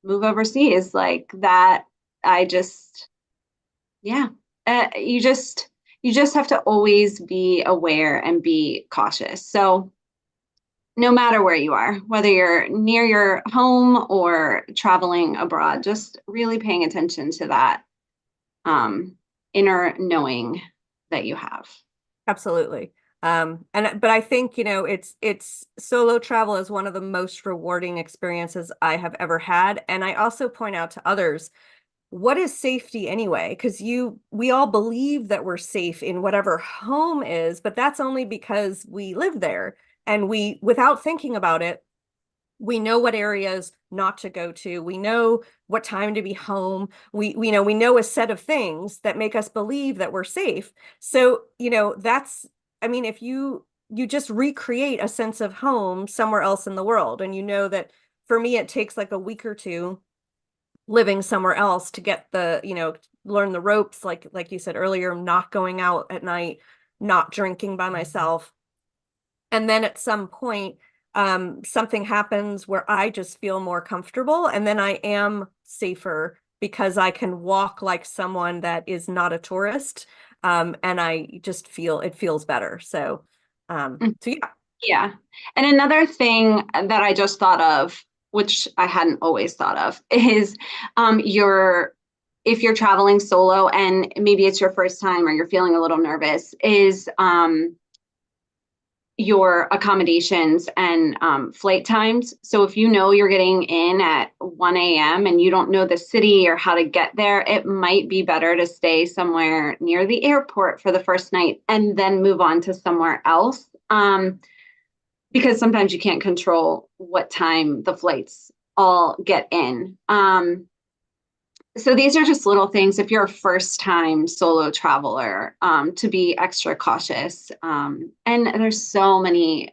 move overseas like that. I just, yeah, you just have to always be aware and be cautious. So no matter where you are, whether you're near your home or traveling abroad, just really paying attention to that um, inner knowing that you have. Absolutely. But I think, it's solo travel is one of the most rewarding experiences I have ever had. And I also point out to others, what is safety anyway? Because we all believe that we're safe in whatever home is, but that's only because we live there. And without thinking about it, we know what areas not to go to. We know what time to be home. We know a set of things that make us believe that we're safe. So, that's, I mean, if you just recreate a sense of home somewhere else in the world, and you know that for me, it takes like a week or two living somewhere else to get learn the ropes, like you said earlier, not going out at night, not drinking by myself. And then at some point, something happens where I just feel more comfortable, and then I am safer because I can walk like someone that is not a tourist. And I just feel it feels better. So yeah. Yeah. And another thing that I just thought of, which I hadn't always thought of, is your if you're traveling solo and maybe it's your first time or you're feeling a little nervous, is your accommodations and flight times. So if you know you're getting in at 1 a.m. and you don't know the city or how to get there, it might be better to stay somewhere near the airport for the first night and then move on to somewhere else. Because sometimes you can't control what time the flights all get in. So these are just little things if you're a first time solo traveler, to be extra cautious. And there's so many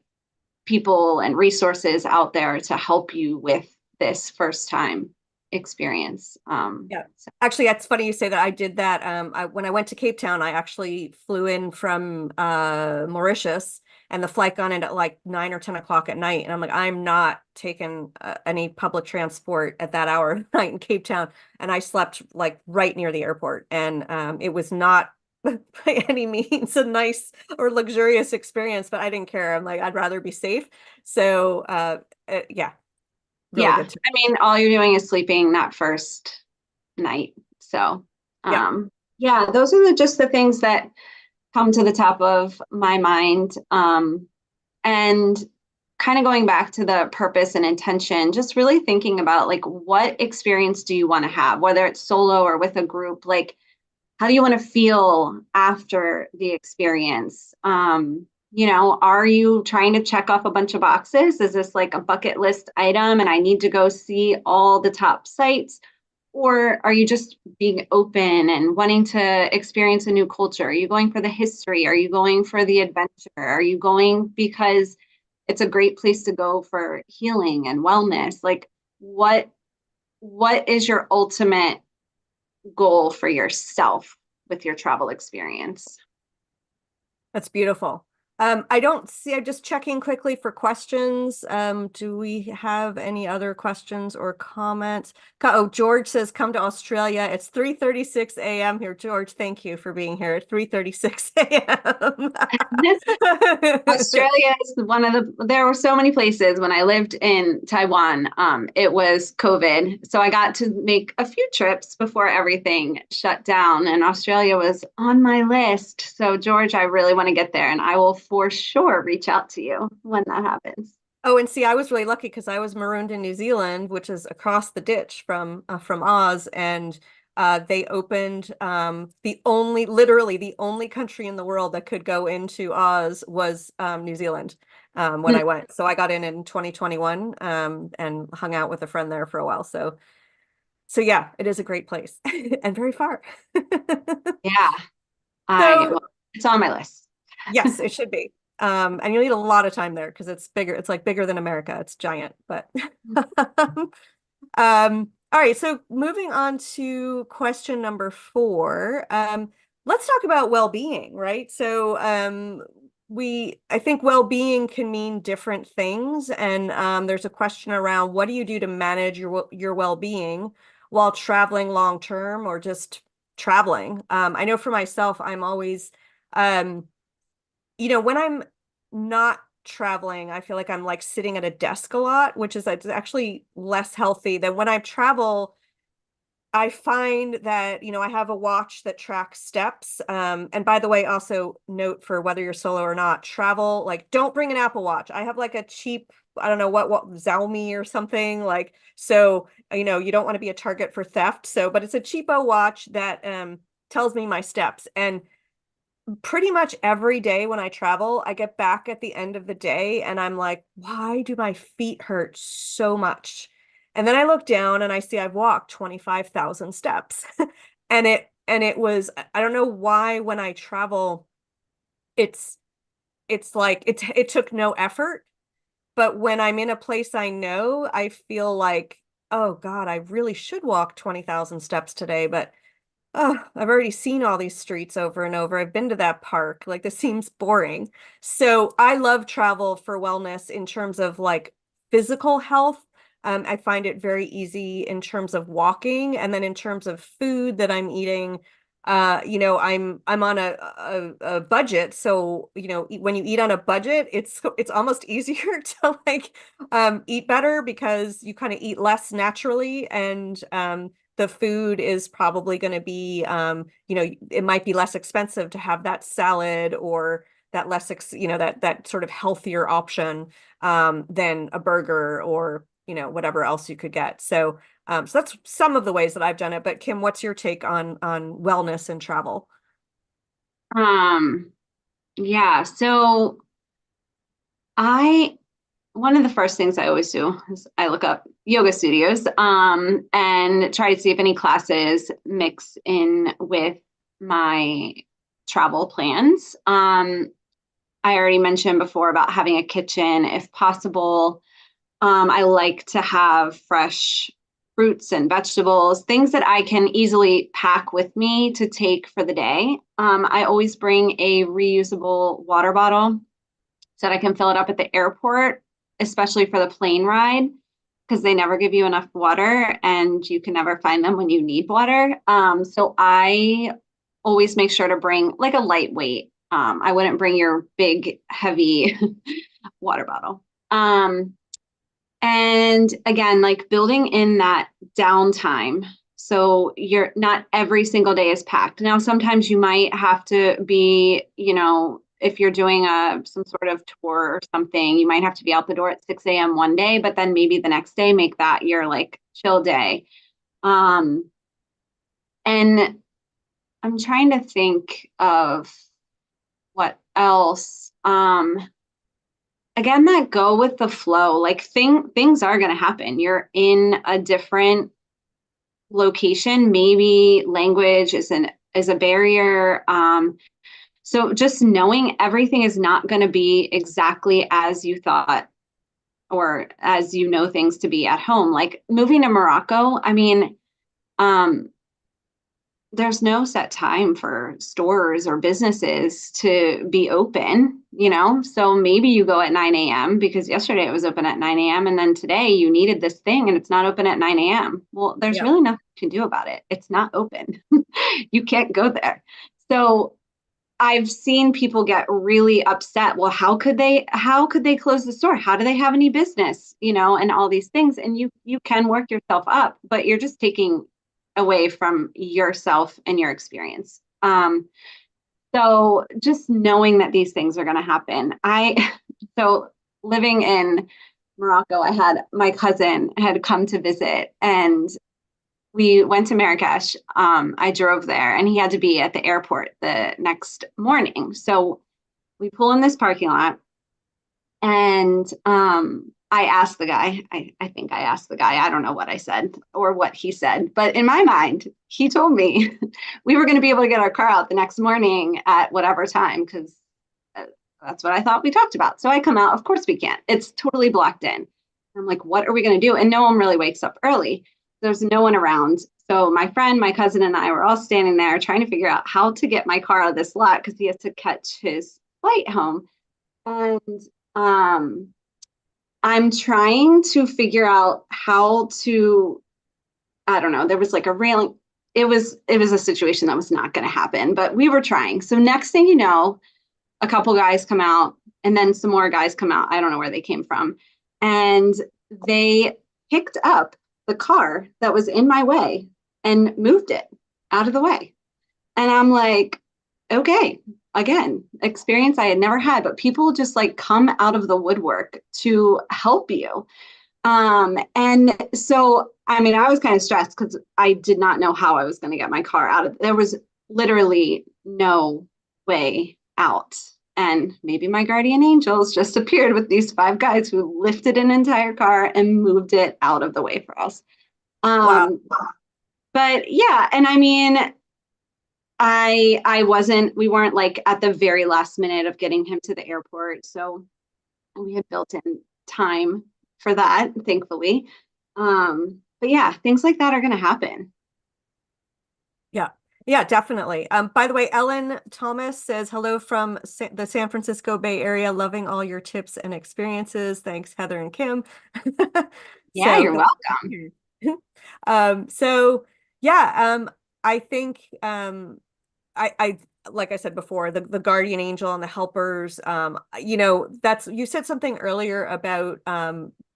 people and resources out there to help you with this first time experience. Yeah. Actually, that's funny you say that. I did that. When I went to Cape Town, I actually flew in from Mauritius, and the flight got in at like 9 or 10 o'clock at night. And I'm like, I'm not taking any public transport at that hour of night in Cape Town. And I slept like right near the airport. And it was not by any means a nice or luxurious experience, but I didn't care. I'm like, I'd rather be safe. So yeah, really Yeah. good too. I mean, all you're doing is sleeping that first night. So, Yeah. yeah, those are just the things that come to the top of my mind. And kind of going back to the purpose and intention, just really thinking about like what experience do you want to have, whether it's solo or with a group, like how do you want to feel after the experience? Are you trying to check off a bunch of boxes? Is this like a bucket list item and I need to go see all the top sites? Or are you just being open and wanting to experience a new culture? Are you going for the history? Are you going for the adventure? Are you going because it's a great place to go for healing and wellness? Like what is your ultimate goal for yourself with your travel experience? That's beautiful. I don't see, I'm just checking quickly for questions. Do we have any other questions or comments? Oh, George says, come to Australia. It's 3:36 a.m. here. George, thank you for being here at 3:36 a.m. Australia is one of there were so many places when I lived in Taiwan. It was COVID. So I got to make a few trips before everything shut down, and Australia was on my list. So, George, I really want to get there, and I will for sure reach out to you when that happens. Oh, and see, I was really lucky because I was marooned in New Zealand, which is across the ditch from Oz, and they opened literally the only country in the world that could go into Oz was New Zealand when I went. So I got in 2021 and hung out with a friend there for a while. So yeah, it is a great place and very far. Yeah, So well, it's on my list. yes, it should be. And you'll need a lot of time there because it's bigger. It's like bigger than America. It's giant, but all right. So moving on to question number 4. Let's talk about well-being, right? So I think well-being can mean different things. And there's a question around what do you do to manage your well-being while traveling long term or just traveling? I know for myself, I'm always when I'm not traveling, I feel like I'm like sitting at a desk a lot, which is it's actually less healthy than when I travel. I find that, I have a watch that tracks steps. And by the way, also note for whether you're solo or not, travel, like don't bring an Apple Watch. I have like a cheap, I don't know what Xiaomi or something like, so, you don't want to be a target for theft. So, but it's a cheapo watch that tells me my steps. And pretty much every day when I travel, I get back at the end of the day and I'm like, why do my feet hurt so much? And then I look down and I see I've walked 25,000 steps. And it was, I don't know why when I travel, it's it's like it took no effort, but when I'm in a place I know, I feel like, oh God, I really should walk 20,000 steps today, but oh, I've already seen all these streets over and over. I've been to that park. Like this seems boring. So I love travel for wellness in terms of like physical health. I find it very easy in terms of walking, and then in terms of food that I'm eating. I'm on a budget, so when you eat on a budget, it's almost easier to like eat better because you kind of eat less naturally, and the food is probably going to be, it might be less expensive to have that salad or that that sort of healthier option than a burger or, whatever else you could get. So that's some of the ways that I've done it. But Kim, what's your take on wellness and travel? Um, yeah, so I one of the first things I always do is I look up yoga studios and try to see if any classes mix in with my travel plans. I already mentioned before about having a kitchen if possible. I like to have fresh fruits and vegetables, things that I can easily pack with me to take for the day. I always bring a reusable water bottle so that I can fill it up at the airport, especially for the plane ride, because they never give you enough water and you can never find them when you need water. So I always make sure to bring like a lightweight. I wouldn't bring your big, heavy water bottle. And again, like building in that downtime. So you're not every single day is packed. Now, sometimes you might have to be, if you're doing some sort of tour or something, you might have to be out the door at 6 a.m. one day, but then maybe the next day make that your like chill day. And I'm trying to think of what else. Again, that go with the flow. Like things are going to happen. You're in a different location. Maybe language is a barrier. So just knowing everything is not going to be exactly as you thought or as you know things to be at home. Like moving to Morocco, I mean, there's no set time for stores or businesses to be open. So maybe you go at 9 a.m. because yesterday it was open at 9 a.m. and then today you needed this thing and it's not open at 9 a.m. Well, there's Yeah. really nothing you can do about it. It's not open. You can't go there. So I've seen people get really upset. Well, how could they close the store? How do they have any business? And all these things. And you can work yourself up, but you're just taking away from yourself and your experience. So just knowing that these things are going to happen. So living in Morocco, I had my cousin had come to visit and we went to Marrakesh. I drove there and he had to be at the airport the next morning. So we pull in this parking lot and I asked the guy, I think I asked the guy, I don't know what I said or what he said, but in my mind, he told me we were going to be able to get our car out the next morning at whatever time because that's what I thought we talked about. So I come out, of course we can't. It's totally blocked in. I'm like, what are we going to do? And no one really wakes up early. There's no one around. So my friend, my cousin, and I were all standing there trying to figure out how to get my car out of this lot because he has to catch his flight home. And I'm trying to figure out how to, I don't know, there was like a railing. It was a situation that was not going to happen, but we were trying. So next thing you know, a couple guys come out and then some more guys come out. I don't know where they came from. And they picked up the car that was in my way and moved it out of the way. And I'm like, okay, again, experience I had never had, but people just like come out of the woodwork to help you. And so, I mean, I was kind of stressed because I did not know how I was going to get my car out of, there was literally no way out. And maybe my guardian angels just appeared with these five guys who lifted an entire car and moved it out of the way for us. Wow. Um, but yeah, and I mean, we weren't like at the very last minute of getting him to the airport. So we had built in time for that, thankfully. But yeah, things like that are going to happen. Yeah. Yeah, definitely. By the way, Ellen Thomas says hello from the San Francisco Bay Area, loving all your tips and experiences. Thanks, Heather and Kim. Yeah, So you're glad welcome. you're here. So yeah, I think I like I said before, the guardian angel and the helpers, that's you said something earlier about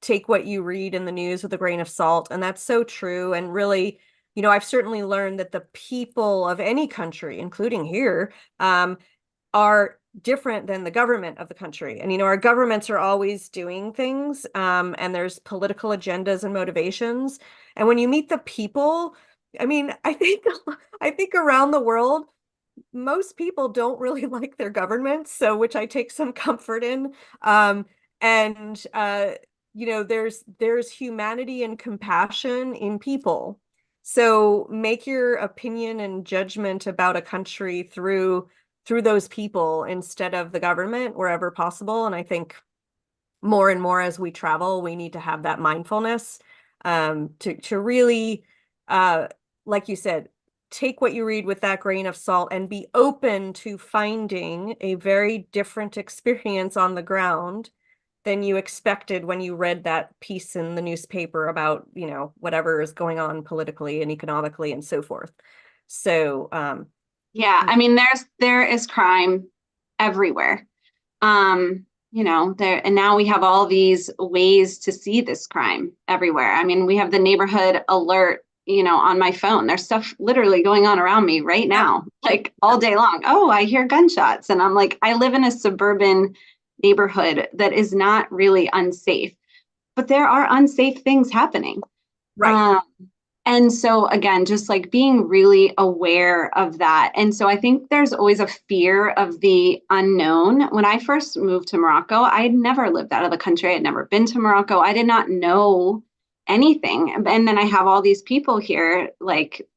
take what you read in the news with a grain of salt, and that's so true. And really, I've certainly learned that the people of any country, including here, are different than the government of the country. And our governments are always doing things, and there's political agendas and motivations. And when you meet the people, I mean, I think around the world most people don't really like their governments, so which I take some comfort in. And there's humanity and compassion in people. So make your opinion and judgment about a country through those people instead of the government wherever possible. And I think more and more as we travel, we need to have that mindfulness, to really, like you said, take what you read with that grain of salt and be open to finding a very different experience on the ground than you expected when you read that piece in the newspaper about, whatever is going on politically and economically and so forth. So, Yeah, I mean, there is crime everywhere. There and now we have all these ways to see this crime everywhere. I mean, we have the neighborhood alert, on my phone. There's stuff literally going on around me right yeah, now, like all day long. Oh, I hear gunshots. And I'm like, I live in a suburban neighborhood that is not really unsafe, but there are unsafe things happening. right. Um, and so again, just like being really aware of that. And so I think there's always a fear of the unknown. When I first moved to Morocco, I had never lived out of the country. I had never been to Morocco. I did not know anything. And then I have all these people here, like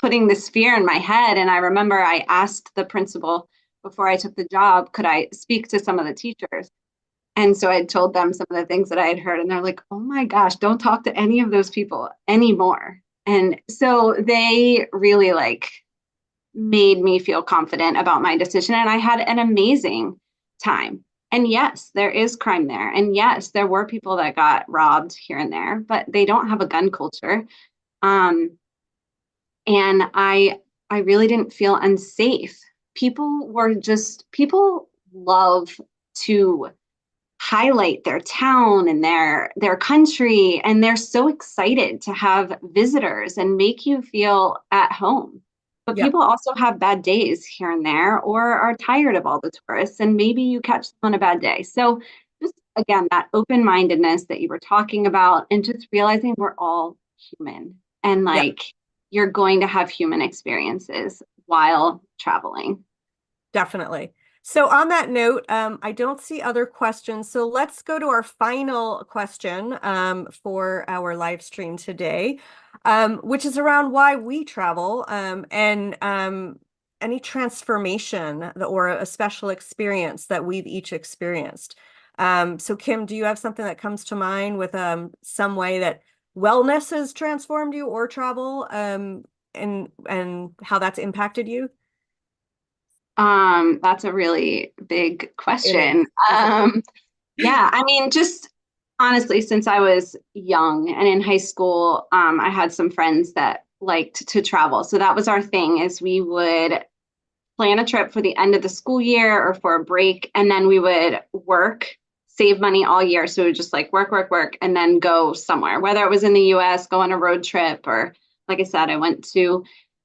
putting this fear in my head. And I remember I asked the principal before I took the job, could I speak to some of the teachers? And so I told them some of the things that I had heard, and they're like, oh my gosh, don't talk to any of those people anymore. And so they really like made me feel confident about my decision. And I had an amazing time. And yes, there is crime there. And yes, there were people that got robbed here and there, but they don't have a gun culture. Um, and I really didn't feel unsafe. People love to highlight their town and their country, and they're so excited to have visitors and make you feel at home. But Yep, people also have bad days here and there, or are tired of all the tourists, and maybe you catch them on a bad day. So just again, that open-mindedness that you were talking about, and just realizing we're all human, and yep. like you're going to have human experiences while traveling. Definitely. So on that note, I don't see other questions. So let's go to our final question for our live stream today, which is around why we travel and any transformation or a special experience that we've each experienced. So Kim, do you have something that comes to mind with some way that wellness has transformed you or travel and how that's impacted you? That's a really big It is. question. Is it? Yeah, I mean, just honestly, since I was young and in high school, I had some friends that liked to travel. So that was our thing, is we would plan a trip for the end of the school year or for a break, and then we would work, save money all year. So we would just like work, work, work, and then go somewhere, whether it was in the US, go on a road trip, or like I said, I went to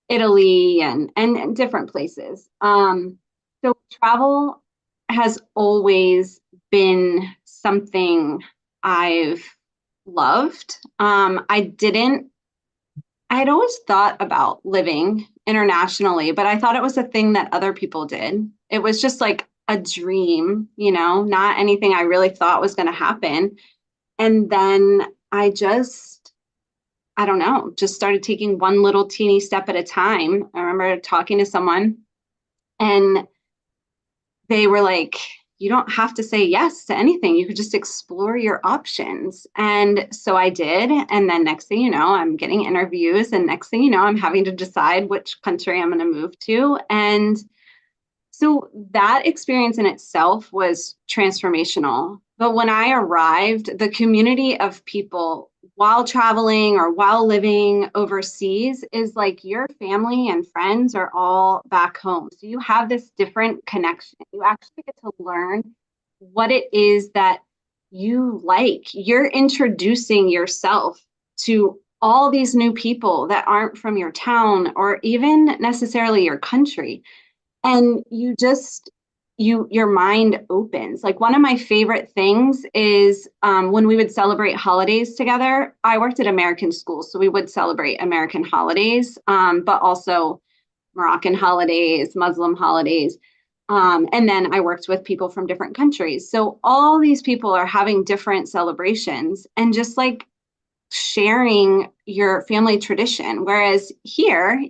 Italy and different places. So travel has always been something I've loved. I had always thought about living internationally, but I thought it was a thing that other people did. It was just like a dream, not anything I really thought was going to happen. And then I don't know, just started taking one little teeny step at a time. I remember talking to someone, and they were like, you don't have to say yes to anything. You could just explore your options. And so I did. And then next thing you know, I'm getting interviews. And next thing you know, I'm having to decide which country I'm going to move to. And so that experience in itself was transformational. But when I arrived, the community of people while traveling or while living overseas is like your family and friends are all back home. So you have this different connection. You actually get to learn what it is that you like. You're introducing yourself to all these new people that aren't from your town or even necessarily your country, and your mind opens. Like one of my favorite things is when we would celebrate holidays together. I worked at American schools, so we would celebrate American holidays, but also Moroccan holidays, Muslim holidays. And then I worked with people from different countries, so all these people are having different celebrations, and just like sharing your family tradition. Whereas here,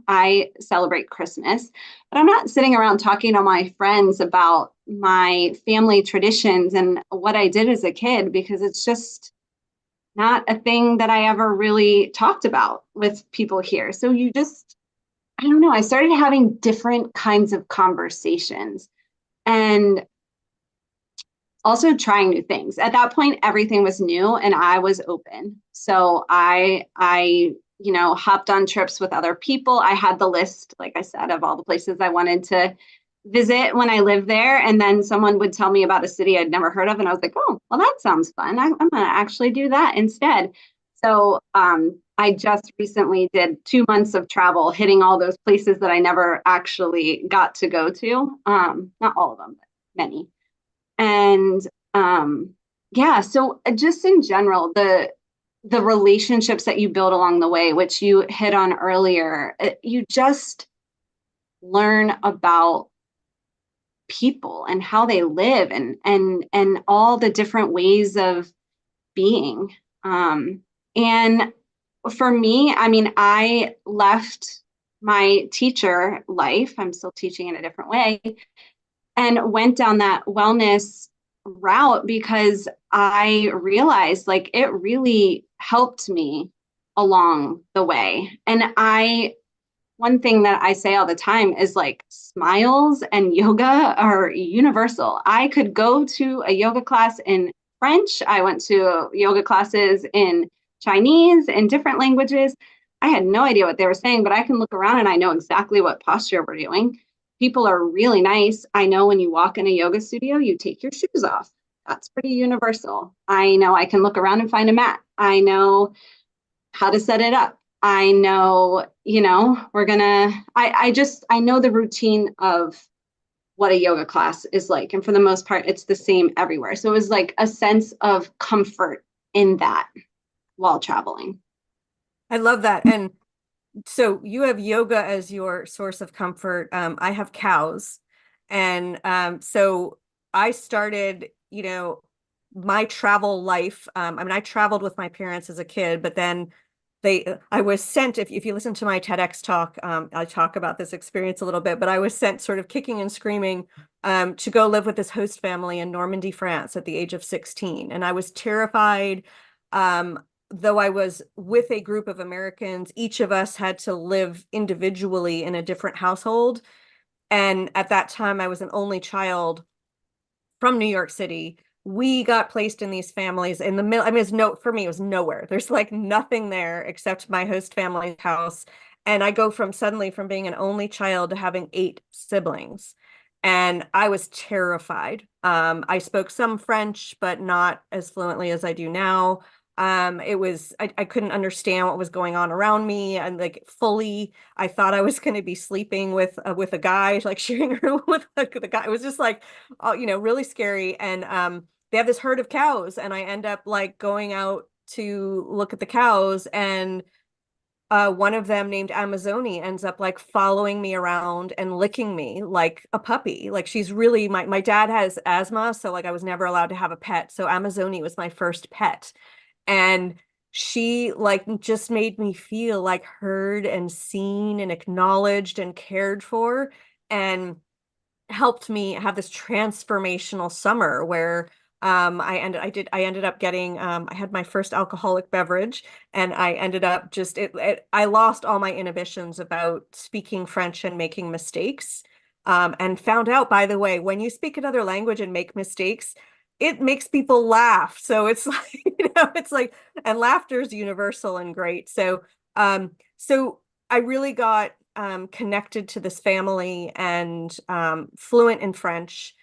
I celebrate Christmas, but I'm not sitting around talking to my friends about my family traditions and what I did as a kid, because it's just not a thing that I ever really talked about with people here. So I don't know, I started having different kinds of conversations and also trying new things. At that point, everything was new and I was open. So I hopped on trips with other people. I had the list, like I said, of all the places I wanted to visit when I lived there. And then someone would tell me about a city I'd never heard of. And I was like, oh, well, that sounds fun. I'm going to actually do that instead. So I just recently did 2 months of travel, hitting all those places that I never actually got to go to. Not all of them, but many. And yeah, so just in general, the relationships that you build along the way, which you hit on earlier, you just learn about people and how they live and all the different ways of being. And for me, I mean, I left my teacher life. I'm still teaching in a different way, and went down that wellness route because I realized like it really helped me along the way. And I one thing that I say all the time is like smiles and yoga are universal. I could go to a yoga class in French. I went to yoga classes in Chinese and different languages. I had no idea what they were saying, but I can look around and I know exactly what posture we're doing. People are really nice. I know when you walk in a yoga studio, you take your shoes off. That's pretty universal. I know I can look around and find a mat. I know how to set it up. I know, I know the routine of what a yoga class is like. And for the most part, it's the same everywhere. So it was like a sense of comfort in that while traveling. I love that. And so you have yoga as your source of comfort. I have cows. And so I started, my travel life. I mean, I traveled with my parents as a kid, but then I was sent, if you listen to my TEDx talk, I talk about this experience a little bit, but I was sent sort of kicking and screaming to go live with this host family in Normandy, France at the age of 16. And I was terrified. Though I was with a group of Americans, each of us had to live individually in a different household. And at that time, I was an only child from New York City. We got placed in these families in the middle. I mean, for me, it was nowhere. There's like nothing there except my host family's house. And I go from suddenly from being an only child to having 8 siblings. And I was terrified. I spoke some French, but not as fluently as I do now. I couldn't understand what was going on around me. And like fully, I thought I was going to be sleeping with a guy, like sharing a room with the guy. It was just like, really scary. And they have this herd of cows, and I end up like going out to look at the cows, and one of them named Amazonie ends up like following me around and licking me like a puppy. Like she's really my dad has asthma, so like I was never allowed to have a pet. So Amazonie was my first pet. And she like just made me feel like heard and seen and acknowledged and cared for, and helped me have this transformational summer where I ended up getting I had my first alcoholic beverage, and I ended up I lost all my inhibitions about speaking French and making mistakes, and found out, by the way, when you speak another language and make mistakes, it makes people laugh. So it's like, it's like, and laughter is universal and great. So I really got connected to this family, and fluent in French,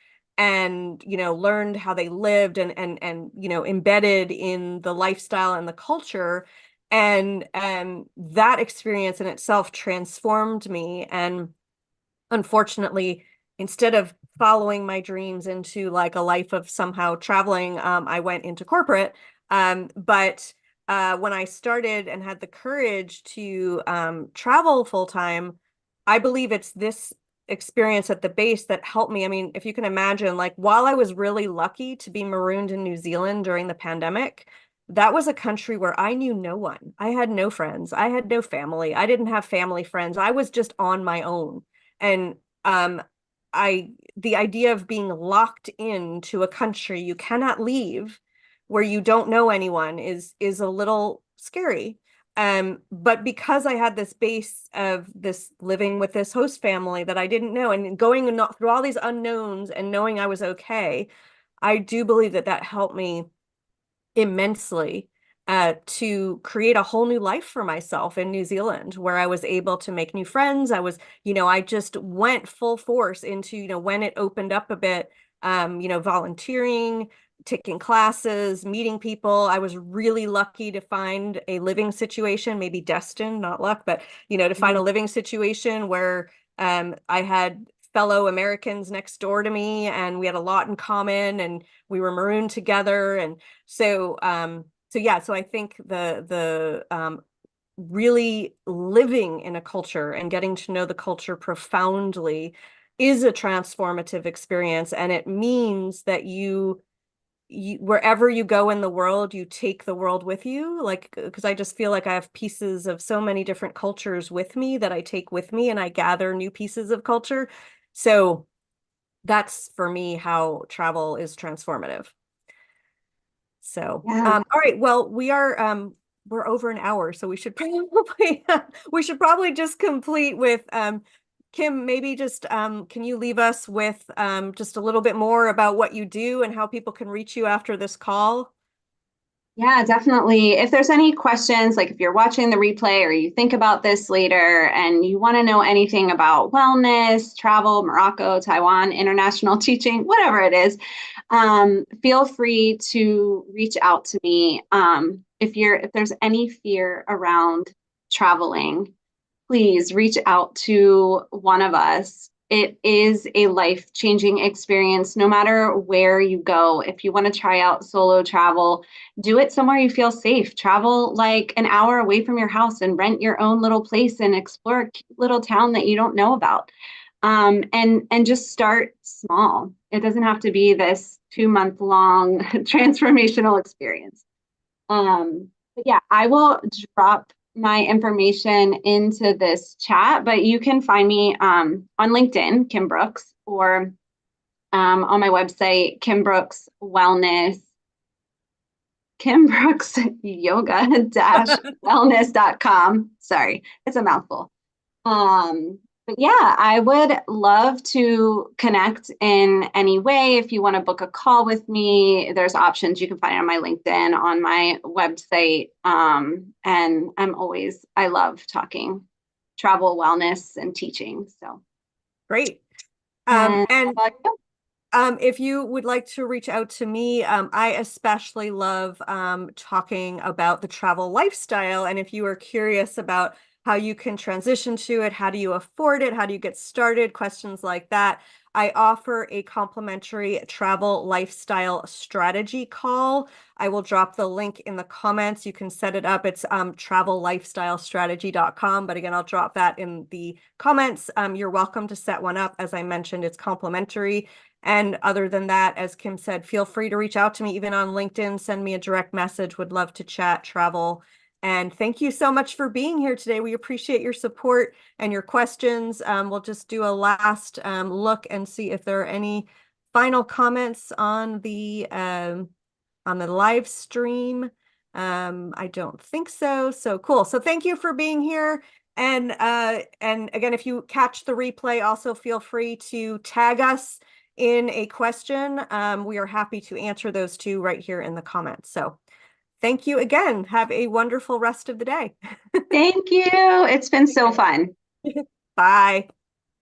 and learned how they lived, and embedded in the lifestyle and the culture, and that experience in itself transformed me. And unfortunately, instead of following my dreams into like a life of somehow traveling, I went into corporate. But when I started and had the courage to travel full time, I believe it's this experience at the base that helped me. I mean, if you can imagine, like while I was really lucky to be marooned in New Zealand during the pandemic, that was a country where I knew no one. I had no friends. I had no family. I didn't have family friends. I was just on my own. And um, the idea of being locked into a country you cannot leave, where you don't know anyone, is a little scary. But because I had this base of this living with this host family that I didn't know, and going through all these unknowns and knowing I was okay, I do believe that helped me immensely to create a whole new life for myself in New Zealand, where I was able to make new friends. I just went full force into, when it opened up a bit, volunteering, taking classes, meeting people. I was really lucky to find a living situation, maybe destined, not luck, but, to find a living situation where I had fellow Americans next door to me, and we had a lot in common, and we were marooned together. And so I think the really living in a culture and getting to know the culture profoundly is a transformative experience, and it means that wherever you go in the world, you take the world with you. Like, because I just feel like I have pieces of so many different cultures with me that I take with me, and I gather new pieces of culture. So that's for me how travel is transformative. So, Yeah. all right. Well, we are we're over an hour, so we should probably we should probably just complete with Kim, maybe just can you leave us with just a little bit more about what you do and how people can reach you after this call? Yeah, definitely. If there's any questions, like if you're watching the replay or you think about this later and you want to know anything about wellness, travel, Morocco, Taiwan, international teaching, whatever it is, feel free to reach out to me. If there's any fear around traveling, please reach out to one of us. It is a life-changing experience no matter where you go. If you want to try out solo travel, do it somewhere you feel safe. Travel like an hour away from your house and rent your own little place and explore a cute little town that you don't know about. And just start small. It doesn't have to be this 2 month long transformational experience. But yeah, I will drop my information into this chat, but you can find me on LinkedIn, Kim Brooks, or on my website, Kim Brooks Wellness, Kim Brooks Yoga dash wellness.com. Sorry, it's a mouthful. But yeah, I would love to connect in any way. If you want to book a call with me, there's options. You can find it on my LinkedIn, on my website. And I love talking travel, wellness, and teaching. So, Great. and how And about you? if you would like to reach out to me, I especially love talking about the travel lifestyle. And if you are curious about how you can transition to it, how do you afford it, how do you get started, questions like that, I offer a complimentary travel lifestyle strategy call. I will drop the link in the comments. You can set it up. It's travellifestylestrategy.com. But again, I'll drop that in the comments. You're welcome to set one up. As I mentioned, it's complimentary. And other than that, as Kim said, feel free to reach out to me, even on LinkedIn, send me a direct message. Would love to chat travel. And thank you so much for being here today. We appreciate your support and your questions. We'll just do a last look and see if there are any final comments on the live stream. I don't think so. So cool. So thank you for being here. And again, if you catch the replay, also feel free to tag us in a question. We are happy to answer those too right here in the comments. So thank you again. Have a wonderful rest of the day. Thank you. It's been so fun. Bye.